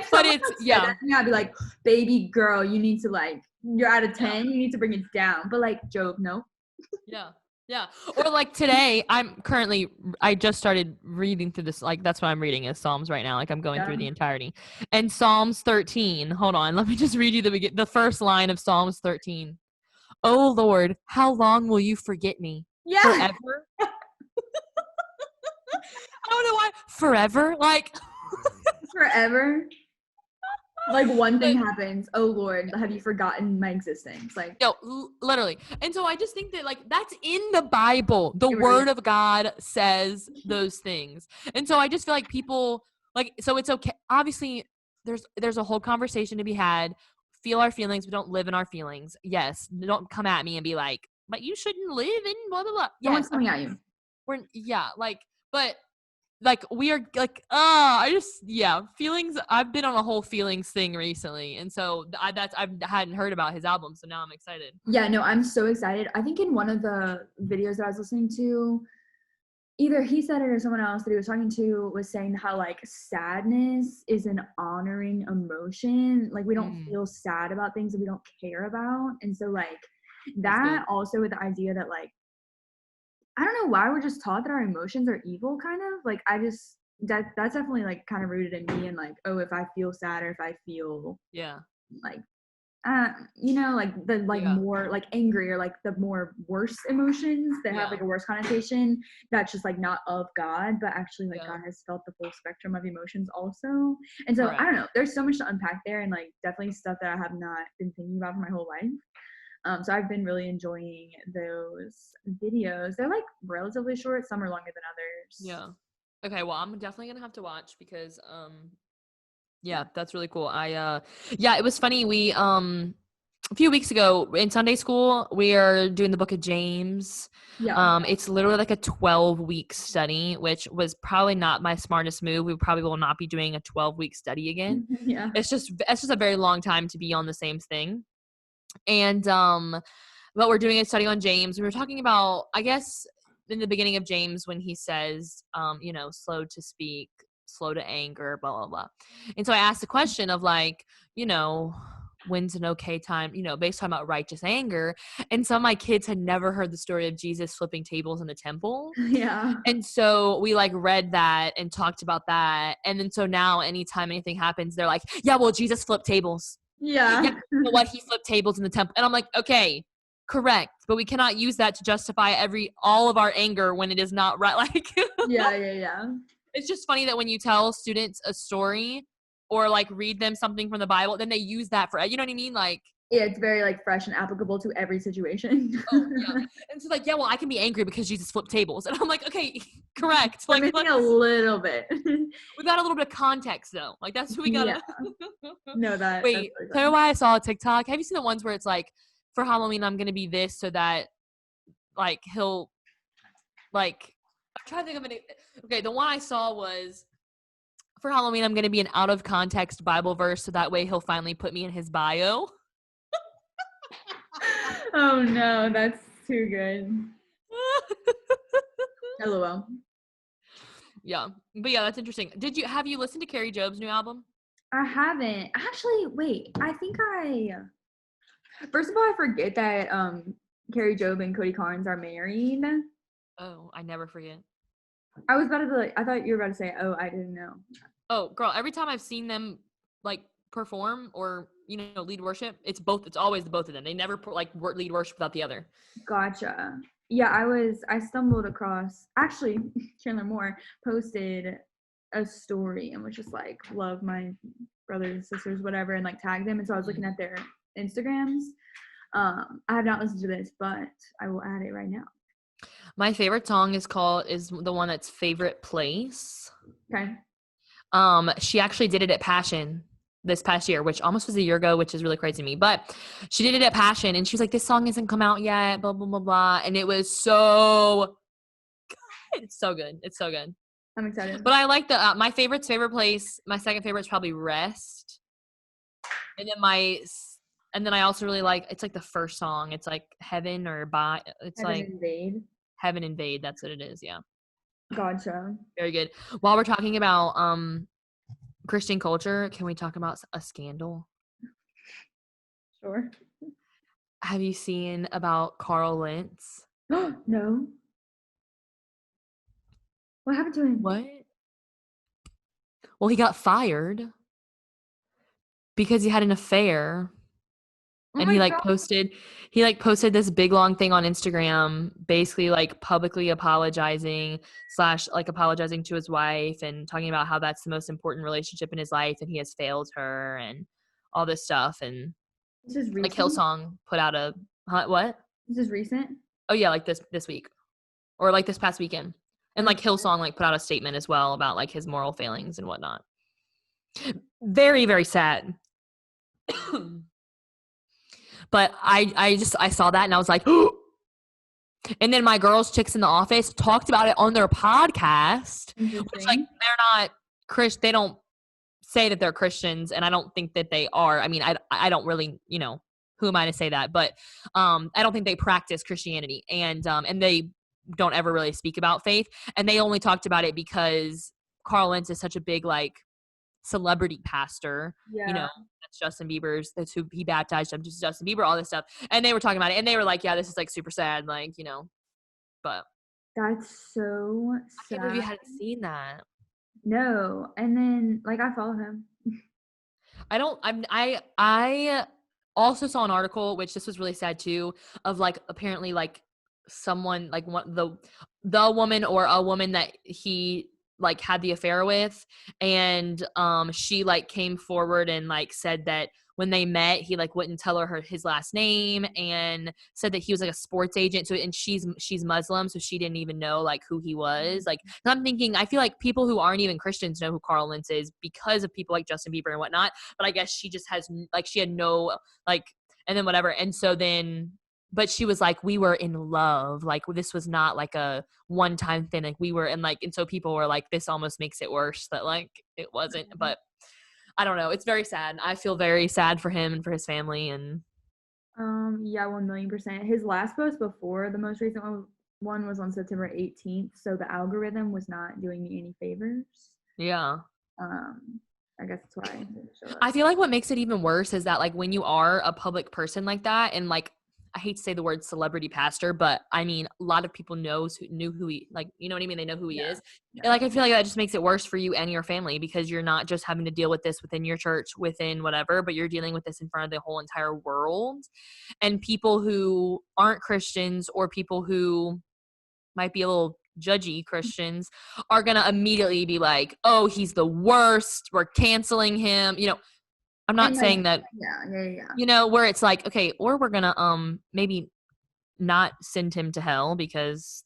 said that, I'd be like, baby girl, you need to like, you're out of 10, you need to bring it down. But like Job, no. Yeah. Or like today, I just started reading through this, like that's what I'm reading is Psalms right now. Like I'm going through the entirety. And Psalms 13, hold on, let me just read you the first line of Psalms 13. Oh Lord, how long will you forget me? Yeah. Forever? I don't know why. Forever? Like forever? Like one thing happens, oh Lord, have you forgotten my existence? Like no, literally. And so I just think that like that's in the Bible. The word of God says those things. And so I just feel like people like, so it's okay. Obviously there's a whole conversation to be had. Feel our feelings, but don't live in our feelings. Yes. Don't come at me and be like, but you shouldn't live in blah blah blah. No one's coming at you. But like we are like feelings. I've been on a whole feelings thing recently, and so I hadn't heard about his album, so now I'm excited. Yeah, no, I'm so excited. I think in one of the videos that I was listening to, either he said it or someone else that he was talking to was saying how like sadness is an honoring emotion. Like we don't feel sad about things that we don't care about, and so like that also with the idea that like, I don't know why we're just taught that our emotions are evil, kind of. Like, I just, that's definitely, like, kind of rooted in me and, like, oh, if I feel sad or if I feel, like, you know, like, the, like, more, like, angry or, like, the more worse emotions that have, like, a worse connotation, that's just, like, not of God, but actually, like, God has felt the full spectrum of emotions also. And so, I don't know, there's so much to unpack there and, like, definitely stuff that I have not been thinking about for my whole life. So I've been really enjoying those videos. They're like relatively short. Some are longer than others. Yeah. Okay. Well, I'm definitely going to have to watch because, yeah, that's really cool. It was funny. We, a few weeks ago in Sunday school, we are doing the book of James. It's literally like a 12-week study, which was probably not my smartest move. We probably will not be doing a 12-week study again. It's just a very long time to be on the same thing. And but we're doing a study on James. We were talking about, I guess, in the beginning of James when he says, you know, slow to speak, slow to anger, blah, blah, blah. And so I asked the question of like, you know, when's an okay time, you know, based on about righteous anger. And some of my kids had never heard the story of Jesus flipping tables in the temple. Yeah. And so we like read that and talked about that. And then so now anytime anything happens, they're like, yeah, well, Jesus flipped tables. Yeah. Yeah, you know what? He flipped tables in the temple. And I'm like, okay, correct. But we cannot use that to justify all of our anger when it is not right. Like, Yeah. it's just funny that when you tell students a story or like read them something from the Bible, then they use that for, you know what I mean? Like, Yeah, it's very like fresh and applicable to every situation. oh yeah. And so like, yeah, well, I can be angry because Jesus flipped tables. And I'm like, okay, correct. We're Like, missing a little bit. we got a little bit of context though. Like that's what we gotta. No, that's Wait, really tell me funny. why I saw a TikTok. Have you seen the ones where it's like, for Halloween I'm gonna be this so that like he'll like I'm trying to think of it. Okay, the one I saw was for Halloween I'm gonna be an out of context Bible verse so that way he'll finally put me in his bio. Oh no, that's too good. LOL. Yeah, but yeah, that's interesting. Have you listened to Carrie Job's new album? I haven't. Actually, wait. First of all, I forget that Carrie Job and Cody Carnes are married. Oh, I never forget. I was about to be like, I thought you were about to say, oh, I didn't know. Oh, girl, every time I've seen them like perform or lead worship, it's always the both of them. They never lead worship without the other. Gotcha. Yeah, I stumbled across, actually, Chandler Moore posted a story and was just like, love my brothers and sisters, whatever, and like tagged them. And so I was looking at their Instagrams. I have not listened to this, but I will add it right now. My favorite song is the one that's Favorite Place. Okay. She actually did it at Passion this past year, which almost was a year ago, which is really crazy to me. But she did it at Passion, and she was like, "This song hasn't come out yet." Blah blah blah blah, and it was so good. It's so good. It's so good. I'm excited. But I like my favorite place. My second favorite is probably Rest, and then I also really like it's like the first song. It's like Heaven or By. It's Heaven like Invade. Heaven Invade. That's what it is. Yeah. Gotcha. Very good. While we're talking about Christian culture, can we talk about a scandal? Sure. Have you seen about Carl Lentz? No. What happened to him? What? Well, he got fired because he had an affair. And he posted this big long thing on Instagram, basically like publicly apologizing / like apologizing to his wife and talking about how that's the most important relationship in his life and he has failed her and all this stuff. And This is recent. like Hillsong put out what? This is recent. Oh yeah, like this week or like this past weekend. And like Hillsong like put out a statement as well about like his moral failings and whatnot. Very, very sad. But I saw that and I was like, and then my chicks in the office talked about it on their podcast, which like they're not they don't say that they're Christians, and I don't think that they are. I mean, I don't really, who am I to say that? But I don't think they practice Christianity, and they don't ever really speak about faith, and they only talked about it because Carl Lentz is such a big like celebrity pastor, that's Justin Bieber's, that's who he baptized him, just Justin Bieber, all this stuff, and they were talking about it and they were like, yeah, this is like super sad, like, but that's so sad. I can't believe you hadn't seen that. No. And then like I follow him. I also saw an article, which this was really sad too, of like apparently like someone like the woman or a woman that he like had the affair with, and she like came forward and like said that when they met he like wouldn't tell her his last name and said that he was like a sports agent, so and she's Muslim, so she didn't even know like who he was. Like, and I'm thinking, I feel like people who aren't even Christians know who Carl Lentz is because of people like Justin Bieber and whatnot, but I guess she just has like, she had no like, and then whatever, and so then but she was like, we were in love. Like, this was not like a one-time thing. Like, we were, and like, and so people were like, this almost makes it worse that like it wasn't. But I don't know. It's very sad. I feel very sad for him and for his family. And yeah, 1,000,000%. His last post before the most recent one was on September 18th. So the algorithm was not doing me any favors. Yeah. I guess that's why. I feel like what makes it even worse is that like when you are a public person like that, and like I hate to say the word celebrity pastor, but I mean a lot of people knew who he, like, you know what I mean? They know who he Yeah. is. And like I feel like that just makes it worse for you and your family, because you're not just having to deal with this within your church, within whatever, but you're dealing with this in front of the whole entire world. And people who aren't Christians, or people who might be a little judgy Christians, are going to immediately be like, oh, he's the worst, we're canceling him. You know, I'm not And like, saying that, yeah. you know, where it's like, okay, or we're going to maybe not send him to hell because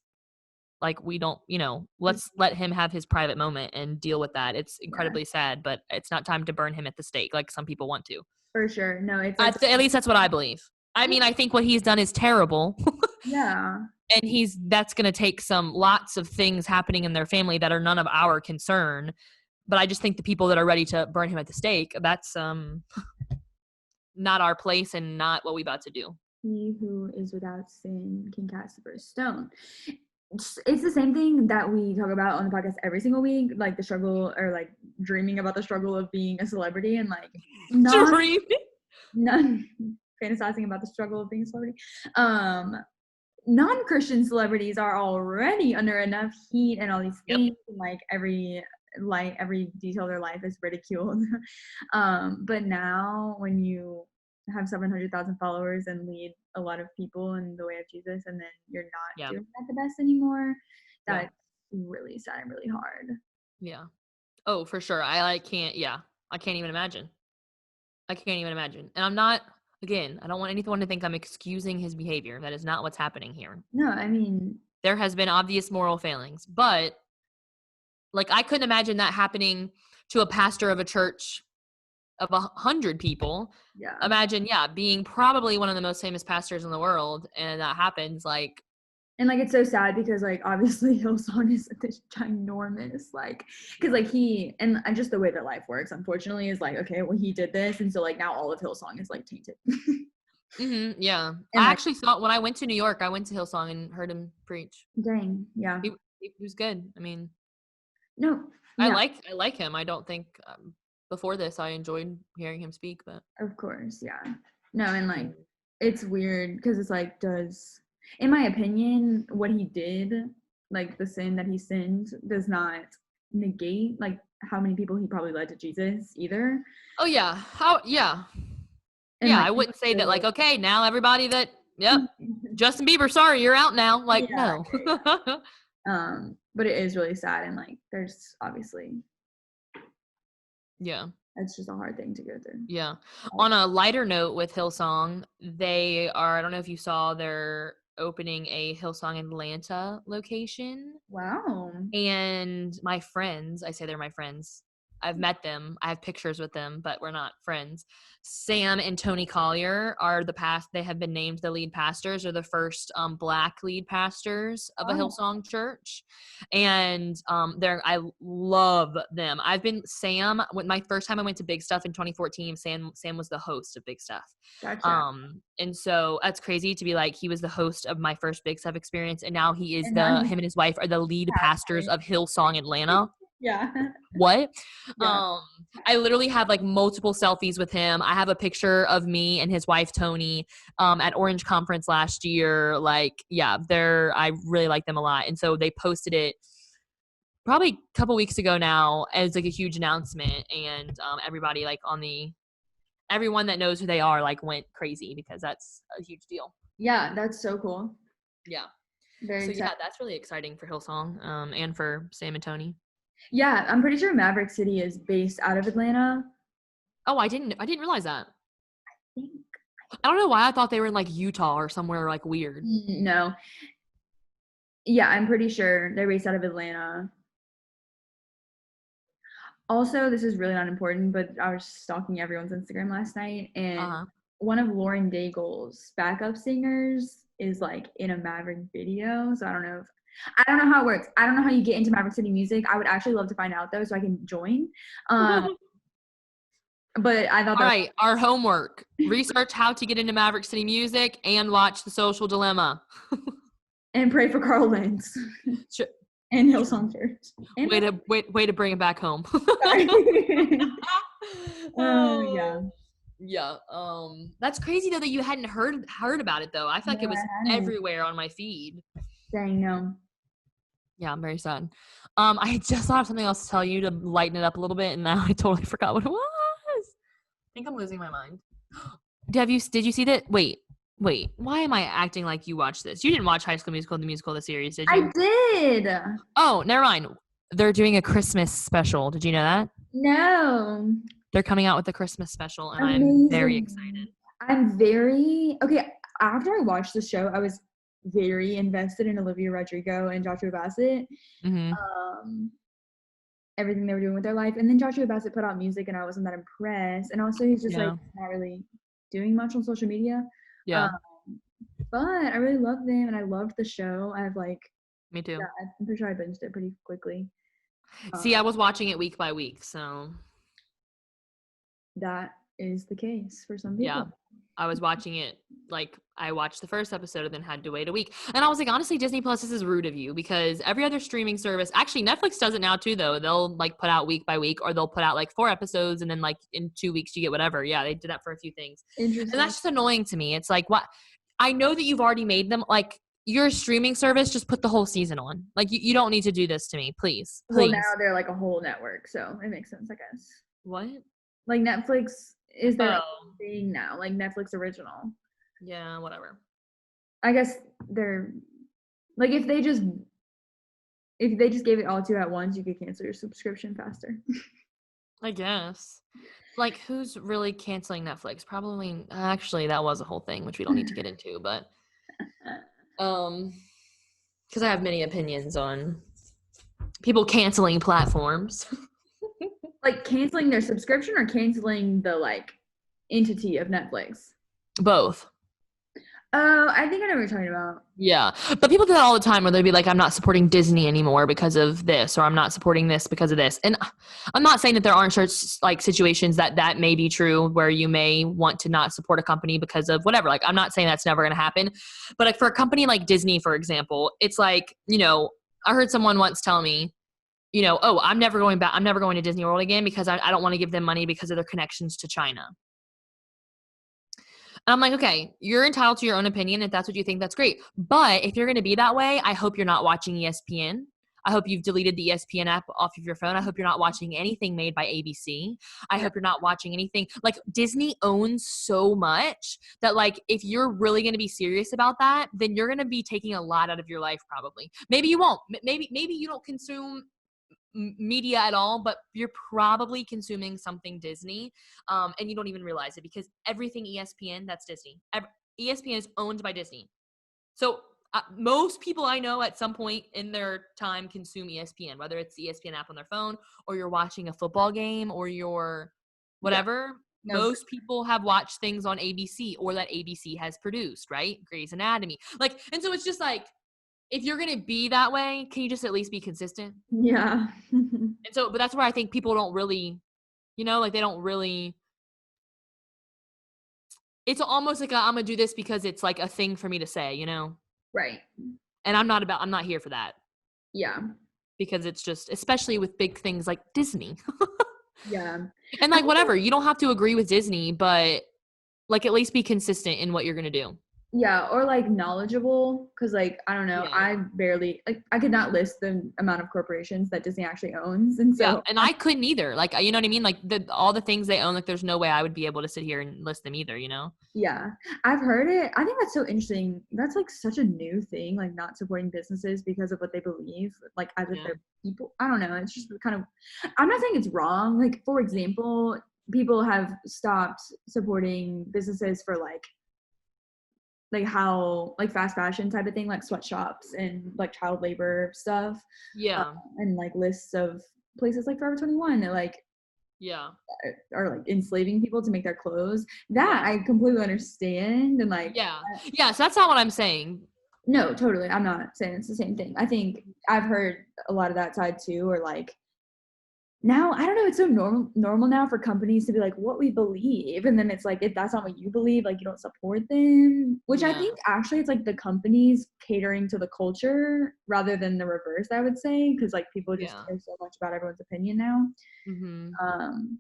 like we don't, you know, let's let him have his private moment and deal with that. It's incredibly sad, but it's not time to burn him at the stake like some people want to. For sure. No, it's At least that's what I believe. I mean, I think what he's done is terrible. yeah. And that's going to take lots of things happening in their family that are none of our concern. But I just think the people that are ready to burn him at the stake, that's not our place and not what we about to do. He who is without sin can cast the first stone. It's the same thing that we talk about on the podcast every single week, like the struggle, or like dreaming about the struggle of being a celebrity, and like fantasizing about the struggle of being a celebrity. Non-Christian celebrities are already under enough heat and all these things, and like every detail of their life is ridiculed. But now when you have 700,000 followers and lead a lot of people in the way of Jesus, and then you're not doing that the best anymore, that's really sad and really hard. Yeah. Oh, for sure. I can't even imagine. And I'm not, again, I don't want anyone to think I'm excusing his behavior. That is not what's happening here. No, I mean, there has been obvious moral failings, but like I couldn't imagine that happening to a pastor of a church of 100 people. Yeah. Imagine, being probably one of the most famous pastors in the world, and that happens, like. And like it's so sad because like obviously Hillsong is this ginormous, like, because like he and just the way that life works, unfortunately, is like, okay, well he did this, and so like now all of Hillsong is like tainted. Yeah. And I actually saw, when I went to New York, I went to Hillsong and heard him preach. Dang, yeah. He was good. I mean, no, yeah. I like him. I don't think before this I enjoyed hearing him speak, but of course, yeah. No, and like it's weird because it's like, in my opinion, what he did, like the sin that he sinned, does not negate like how many people he probably led to Jesus either. Oh yeah. And like, I wouldn't say that like, okay, now everybody that, Justin Bieber, sorry, you're out now. Like, no. But it is really sad, and like there's obviously, it's just a hard thing to go through. Yeah. On a lighter note with Hillsong, I don't know if you saw, they're opening a Hillsong Atlanta location. Wow. And my friends, I say they're my friends, I've met them, I have pictures with them, but we're not friends. Sam and Tony Collier they have been named the lead pastors, or the first Black lead pastors of a Hillsong church. And I love them. When my first time I went to Big Stuff in 2014, Sam was the host of Big Stuff. Gotcha. And so that's crazy to be like, he was the host of my first Big Stuff experience, and now he is him and his wife are the lead pastors of Hillsong Atlanta. Yeah. What? Yeah. I literally have like multiple selfies with him. I have a picture of me and his wife Tony at Orange Conference last year. Like, I really like them a lot. And so they posted it probably a couple weeks ago now as like a huge announcement, and everybody like everyone that knows who they are like went crazy, because that's a huge deal. Yeah, that's so cool. Yeah. Very exciting. That's really exciting for Hillsong and for Sam and Tony. Yeah, I'm pretty sure Maverick City is based out of Atlanta. Oh, I didn't realize that. I think. I don't know why I thought they were in like Utah or somewhere like weird. No. Yeah, I'm pretty sure they're based out of Atlanta. Also, this is really not important, but I was stalking everyone's Instagram last night, and one of Lauren Daigle's backup singers is like in a Maverick video. So I don't know how it works. I don't know how you get into Maverick City music. I would actually love to find out though, so I can join. But I thought. All right, our homework: research how to get into Maverick City music and watch The Social Dilemma. And pray for Carl Lentz. And Hillsong Church. And Way to bring it back home. sorry. Yeah. Yeah. That's crazy though that you hadn't heard about it though. I feel like it No, was I hadn't. everywhere on my feed. Dang, no. Yeah, I'm very sad. I just thought of something else to tell you to lighten it up a little bit, and now I totally forgot what it was. I think I'm losing my mind. Did you see that? Wait. Why am I acting like you watched this? You didn't watch High School Musical, the musical, the series, did you? I did. Oh, never mind. They're doing a Christmas special. Did you know that? No. They're coming out with a Christmas special, and I'm very excited. I'm very okay. After I watched the show, I was very invested in Olivia Rodrigo and Joshua Bassett. Mm-hmm. Everything they were doing with their life, and then Joshua Bassett put out music, and I wasn't that impressed. And also, he's just like not really doing much on social media. Yeah. But I really loved them, and I loved the show. I have like. Me too. Yeah, I'm pretty sure I binged it pretty quickly. See, I was watching it week by week, so. That is the case for some people. Yeah. I was watching it, like, I watched the first episode and then had to wait a week. And I was like, honestly, Disney Plus, this is rude of you because every other streaming service, actually Netflix does it now too, though. They'll like put out week by week, or they'll put out like 4 episodes and then like in 2 weeks you get whatever. Yeah, they did that for a few things. Interesting. And that's just annoying to me. It's like, what? I know that you've already made them, like, your streaming service, just put the whole season on. Like, you don't need to do this to me, please. Well, now they're like a whole network, so it makes sense, I guess. What? Like Netflix is their own thing now, like Netflix original. Yeah, whatever. I guess they're like if they just gave it all to you at once, you could cancel your subscription faster. I guess. Like, who's really canceling Netflix? Probably, actually, that was a whole thing, which we don't need to get into, but because I have many opinions on people canceling platforms. Like canceling their subscription or canceling the like entity of Netflix? Both. Oh, I think I know what you're talking about. Yeah. But people do that all the time where they'll be like, I'm not supporting Disney anymore because of this, or I'm not supporting this because of this. And I'm not saying that there aren't like situations that may be true where you may want to not support a company because of whatever. Like, I'm not saying that's never going to happen. But like for a company like Disney, for example, it's like, you know, I heard someone once tell me, you know, oh, I'm never going to Disney World again because I don't want to give them money because of their connections to China. And I'm like, okay, you're entitled to your own opinion. If that's what you think, that's great. But if you're going to be that way, I hope you're not watching ESPN. I hope you've deleted the ESPN app off of your phone. I hope you're not watching anything made by ABC. I hope you're not watching anything. Like, Disney owns so much that, like, if you're really going to be serious about that, then you're going to be taking a lot out of your life probably. Maybe you won't. Maybe you don't consume media at all, but you're probably consuming something Disney, and you don't even realize it because everything ESPN, that's Disney. ESPN is owned by Disney. So most people I know at some point in their time consume ESPN, whether it's the ESPN app on their phone or you're watching a football game or you're whatever. Yeah. No. Most people have watched things on ABC or that ABC has produced, right? Grey's Anatomy. Like, and so it's just like, if you're going to be that way, can you just at least be consistent? Yeah. And so, but that's where I think people don't really, you know, like they don't really, it's almost like I'm going to do this because it's like a thing for me to say, you know? Right. And I'm not here for that. Yeah. Because it's just, especially with big things like Disney. Yeah. And like, whatever, you don't have to agree with Disney, but like at least be consistent in what you're going to do. Yeah, or like knowledgeable, because like I don't know, yeah. I barely I could not list the amount of corporations that Disney actually owns, and so yeah, and I couldn't either. Like, you know what I mean? Like all the things they own, like there's no way I would be able to sit here and list them either. You know? Yeah, I've heard it. I think that's so interesting. That's like such a new thing, like not supporting businesses because of what they believe, like as if they're people. I don't know. It's just kind of. I'm not saying it's wrong. Like for example, people have stopped supporting businesses for like how like fast fashion type of thing, like sweatshops and like child labor stuff. Yeah. And like lists of places like Forever 21 that like are like enslaving people to make their clothes. That I completely understand. And like so that's not what I'm saying. No, totally. I'm not saying it's the same thing. I think I've heard a lot of that side too, or like now I don't know, it's so normal now for companies to be like what we believe, and then it's like if that's not what you believe, like you don't support them, which I Yeah. think actually it's like the companies catering to the culture rather than the reverse, I would say, because like people just Yeah. care so much about everyone's opinion now. Mm-hmm. um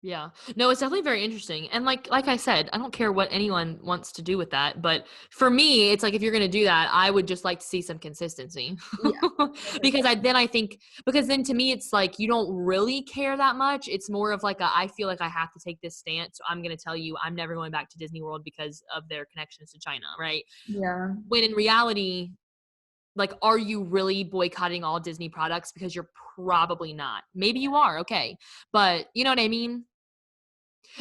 Yeah. No, it's definitely very interesting. And like I said, I don't care what anyone wants to do with that, but for me, it's like if you're going to do that, I would just like to see some consistency. yeah, no, for Because sure. I think because then to me it's like you don't really care that much. It's more of like I feel like I have to take this stance. So I'm going to tell you I'm never going back to Disney World because of their connections to China, right? Yeah, When in reality, like, are you really boycotting all Disney products? Because you're probably not. Maybe you are, okay. But you know what I mean?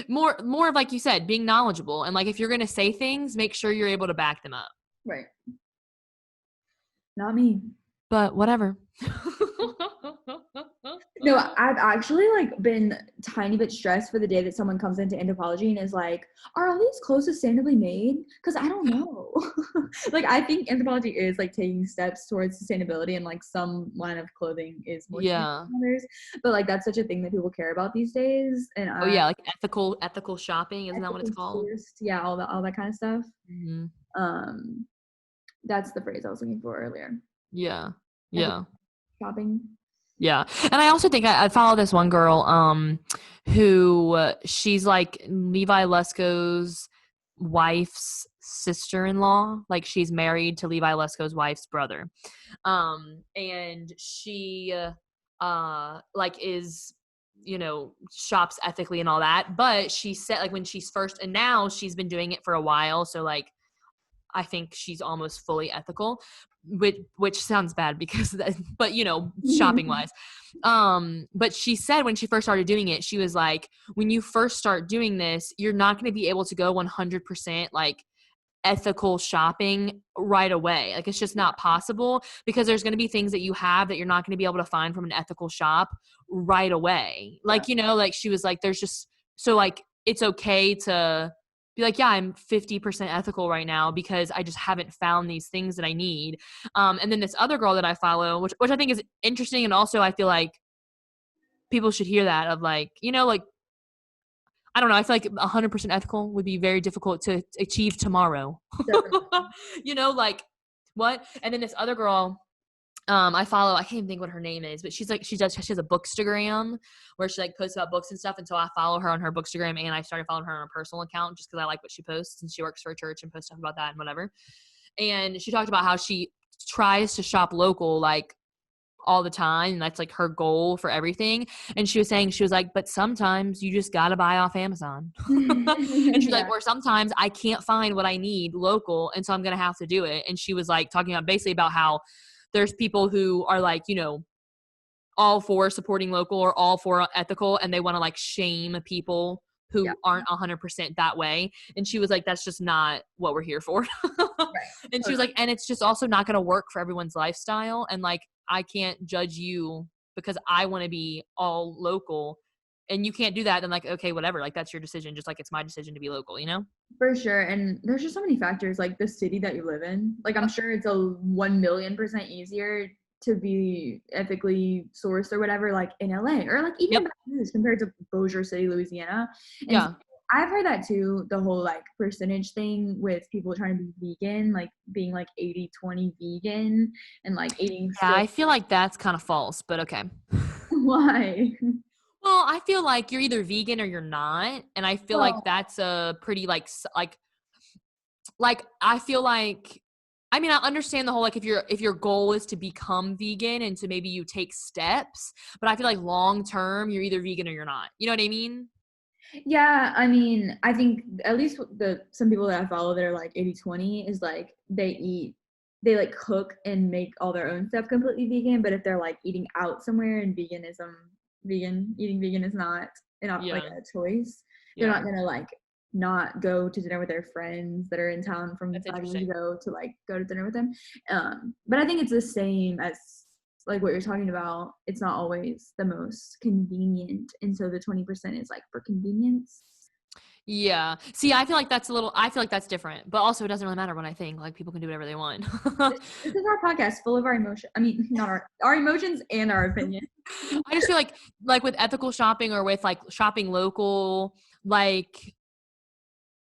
More of like you said, being knowledgeable, and like if you're gonna say things, make sure you're able to back them up. right. Not me. But whatever. No, I've actually like been tiny bit stressed for the day that someone comes into Anthropologie and is like, "Are all these clothes sustainably made?" Because I don't know. Like, I think Anthropologie is like taking steps towards sustainability, and like some line of clothing is more sustainable Yeah. than others. But like, that's such a thing that people care about these days, and Oh I yeah, like ethical shopping, isn't that what it's ethically called? sourced, yeah, all that kind of stuff. Hmm. Um, that's the phrase I was looking for earlier. Yeah. Ethical Yeah. shopping. Yeah. And I also think I follow this one girl who she's like Levi Lesko's wife's sister-in-law. Like she's married to Levi Lesko's wife's brother. And she like is shops ethically and all that, but she said like when she's first, and now she's been doing it for a while, so like I think she's almost fully ethical, which sounds bad because but shopping wise. But she said when she first started doing it, she was like, when you first start doing this, you're not going to be able to go 100% like ethical shopping right away. Like it's just not possible because there's going to be things that you have that you're not going to be able to find from an ethical shop right away. Yeah, Like, like she was like, there's just, so like, it's okay to be like, yeah, I'm 50% ethical right now because I just haven't found these things that I need. And then this other girl that I follow, which I think is interesting. And also I feel like people should hear that of like, like, I don't know. I feel like 100% ethical would be very difficult to achieve tomorrow. definitely. Like what? And then this other girl, I follow. I can't even think what her name is, but she's like she has a bookstagram where she like posts about books and stuff. And so I follow her on her bookstagram, and I started following her on her personal account just because I like what she posts, and she works for a church and posts stuff about that and whatever. And she talked about how she tries to shop local, like all the time, and that's like her goal for everything. And she was saying, she was like, but sometimes you just gotta buy off Amazon. And she's like, Yeah. or sometimes I can't find what I need local, and so I'm gonna have to do it. And she was like talking about basically about how there's people who are like, all for supporting local or all for ethical, and they want to like shame people Yeah. who aren't 100% that way. And she was like, that's just not what we're here for. Right. And she was Totally. like, and it's just also not going to work for everyone's lifestyle. And like, I can't judge you because I want to be all local, and you can't do that. Then like, okay, whatever, like that's your decision, just like it's my decision to be local. For sure. And there's just so many factors, like the city that you live in. Like, I'm sure it's a 1,000,000% easier to be ethically sourced or whatever, like in LA or like even Yep. Baton Rouge compared to Bossier City, Louisiana. And Yeah. I've heard that too, the whole like percentage thing with people trying to be vegan, like being like 80-20 vegan and like eating Yeah, still. I feel like that's kind of false, but okay. Why? Well, I feel like you're either vegan or you're not, and I feel like Well, that's a pretty like I feel like, I mean, I understand the whole like if your goal is to become vegan and so maybe you take steps, but I feel like long term you're either vegan or you're not. You know what I mean? yeah, I mean, I think at least some people that I follow that are like 80-20 is like they like cook and make all their own stuff completely vegan, but if they're like eating out somewhere and eating vegan is not like Yeah. a choice. They're Yeah. not gonna like not go to dinner with their friends that are in town from That's 5 years interesting. ago to like go to dinner with them. But I think it's the same as like what you're talking about. It's not always the most convenient, and so the 20% is like for convenience. Yeah. See, I feel like that's different, but also it doesn't really matter what I think. Like people can do whatever they want. This is our podcast full of our emotion. I mean, not our emotions and our opinion. I just feel like with ethical shopping or with like shopping local, like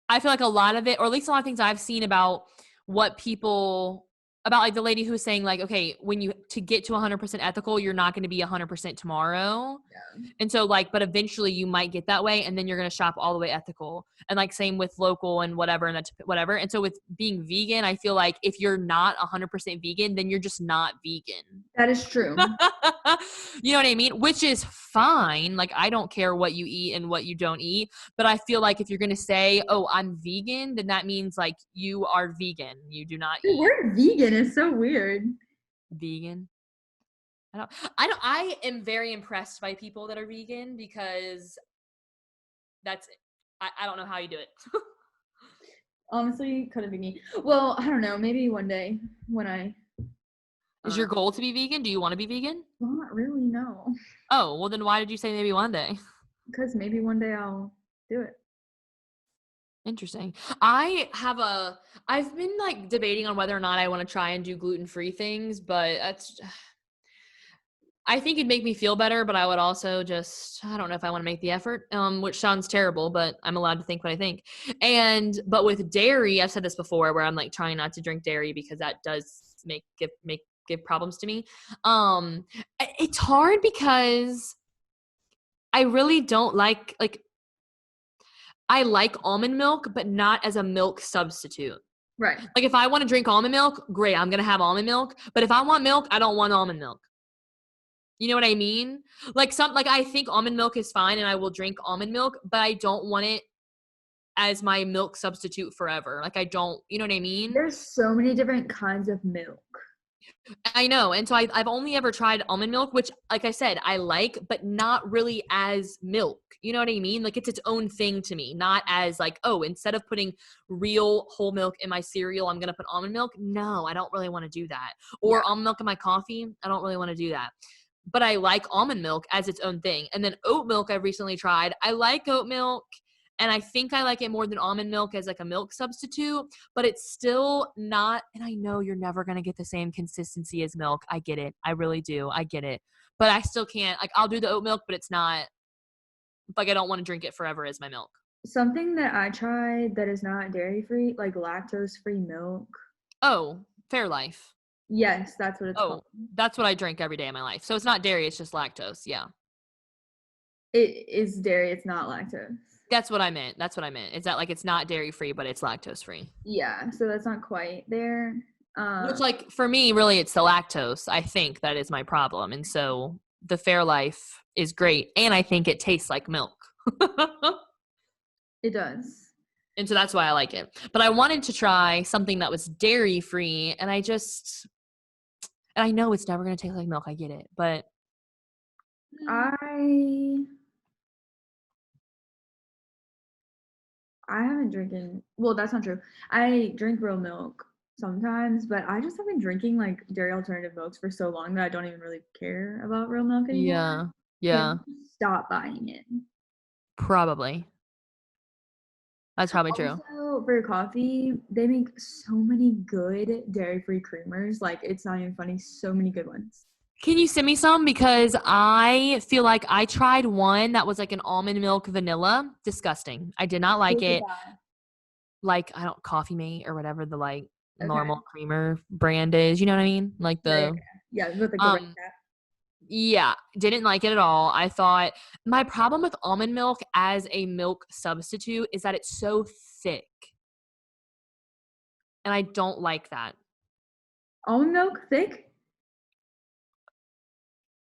I feel like a lot of it, or at least a lot of things I've seen about what people about like the lady who's saying like, okay, when you to get to 100% ethical, you're not going to be 100% tomorrow. Yeah. And so like, but eventually you might get that way and then you're going to shop all the way ethical. And like same with local and whatever and that's whatever. And so with being vegan, I feel like if you're not 100% vegan, then you're just not vegan. That is true. You know what I mean? Which is fine. Like I don't care what you eat and what you don't eat, but I feel like if you're going to say, "Oh, I'm vegan," then that means like you are vegan. You do not The eat word vegan is so weird. vegan. I am very impressed by people that are vegan because I don't know how you do it. Honestly, couldn't be me. Well, I don't know. Maybe one day when I. Is your goal to be vegan? Do you want to be vegan? Not really, no. Oh, well then why did you say maybe one day? Because maybe one day I'll do it. Interesting. I've been like debating on whether or not I want to try and do gluten-free things, but I think it'd make me feel better, but I would also I don't know if I want to make the effort, which sounds terrible, but I'm allowed to think what I think. But with dairy, I've said this before where I'm like trying not to drink dairy because that does give problems to me. It's hard because I really don't like I like almond milk, but not as a milk substitute. Right. Like if I want to drink almond milk, great, I'm going to have almond milk. But if I want milk, I don't want almond milk. You know what I mean? Like I think almond milk is fine and I will drink almond milk, but I don't want it as my milk substitute forever. Like I don't, you know what I mean? There's so many different kinds of milk. I know. And so I've only ever tried almond milk, which like I said, I like, but not really as milk. You know what I mean? Like it's its own thing to me, not as like, oh, instead of putting real whole milk in my cereal, I'm going to put almond milk. No, I don't really want to do that. Or almond milk in my coffee. I don't really want to do that. But I like almond milk as its own thing. And then oat milk I've recently tried. I like oat milk. And I think I like it more than almond milk as like a milk substitute, but it's still not, and I know you're never going to get the same consistency as milk. I get it. I really do. I get it. But I still can't, like I'll do the oat milk, but it's not, like I don't want to drink it forever as my milk. Something that I tried that is not dairy free, like lactose free milk. Oh, Fairlife. Yes, that's what it's called. That's what I drink every day of my life. So it's not dairy, it's just lactose. Yeah. It is dairy, it's not lactose. That's what I meant. Is that like it's not dairy free, but it's lactose free. Yeah, so that's not quite there. Which like for me, really, it's the lactose. I think that is my problem, and so the Fairlife is great, and I think it tastes like milk. It does, and so that's why I like it. But I wanted to try something that was dairy free, and I know it's never gonna taste like milk. I get it, but I haven't drinking. Well, that's not true. I drink real milk sometimes, but I just have been drinking like dairy alternative milks for so long that I don't even really care about real milk anymore. Yeah. Stop buying it. Probably. That's probably true. Also, for your coffee, they make so many good dairy-free creamers. Like, it's not even funny. So many good ones. Can you send me some? Because I feel like I tried one that was like an almond milk vanilla. Disgusting. I did not like it. Like, Coffee Mate or whatever the like normal creamer brand is. You know what I mean? Like the yeah, didn't like it at all. I thought my problem with almond milk as a milk substitute is that it's so thick. And I don't like that. Almond milk thick?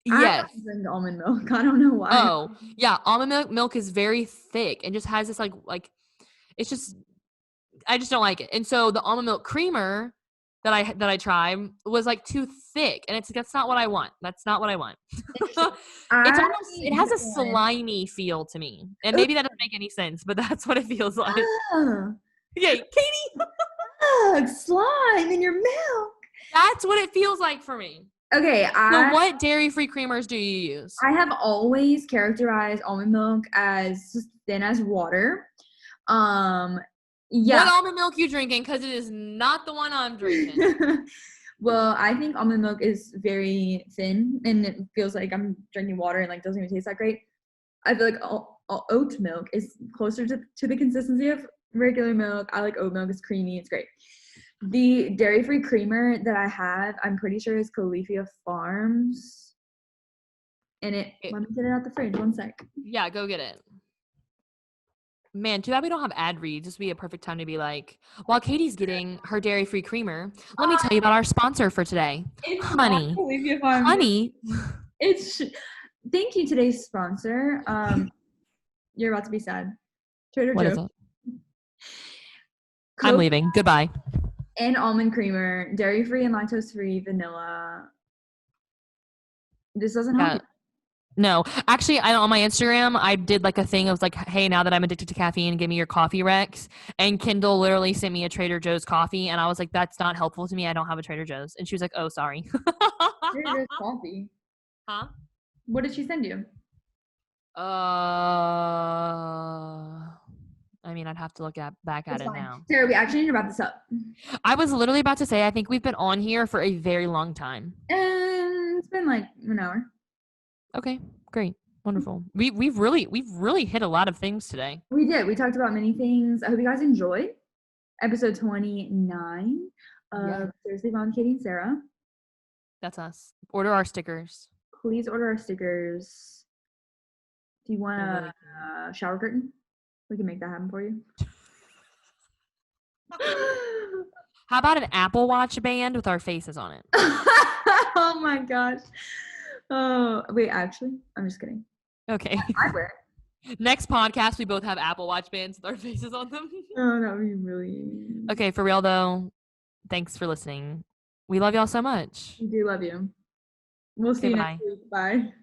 Yes. I drink almond milk. I don't know why. Oh, yeah. Almond milk is very thick and just has this like it's just I just don't like it. And so the almond milk creamer that I tried was like too thick, and that's not what I want. That's not what I want. It has a slimy feel to me, and maybe that doesn't make any sense, but that's what it feels like. Okay, Katie. Slime in your milk. That's what it feels like for me. Okay, so what dairy-free creamers do you use? I have always characterized almond milk as thin as water. Yeah. What almond milk you drinking? Because it is not the one I'm drinking. Well, I think almond milk is very thin and it feels like I'm drinking water and like doesn't even taste that great. I feel like oat milk is closer to the consistency of regular milk. I like oat milk. It's creamy. It's great. The dairy-free creamer that I have, I'm pretty sure is Califia Farms. And let me get it out the fridge. One sec. Yeah, go get it. Man, too bad we don't have ad reads. This would be a perfect time to be like, while Katie's getting her dairy-free creamer, let me tell you about our sponsor for today. It's Honey. Califia Farms. Honey. Thank you, today's sponsor. You're about to be sad. Trader What is Joe's. it? I'm leaving. Goodbye. And almond creamer, dairy-free and lactose-free, vanilla. This doesn't help you. No, actually, on my Instagram, I did like a thing. It was like, hey, now that I'm addicted to caffeine, give me your coffee Rex. And Kendall literally sent me a Trader Joe's coffee. And I was like, that's not helpful to me. I don't have a Trader Joe's. And she was like, oh, sorry. Trader Joe's coffee. Huh? What did she send you? I mean, I'd have to look back at it now. Sarah, we actually need to wrap this up. I was literally about to say, I think we've been on here for a very long time. And it's been like an hour. Okay, great. Wonderful. We've really hit a lot of things today. We did. We talked about many things. I hope you guys enjoyed episode 29 of Seriously Mom, Katie and Sarah. That's us. Order our stickers. Please order our stickers. Do you want a shower curtain? We can make that happen for you. How about an Apple Watch band with our faces on it? Oh my gosh. Oh, wait, actually, I'm just kidding. Okay. I wear it. Next podcast, we both have Apple Watch bands with our faces on them. Oh, that would be really... Okay, for real though, thanks for listening. We love y'all so much. We do love you. We'll see you next week. Bye.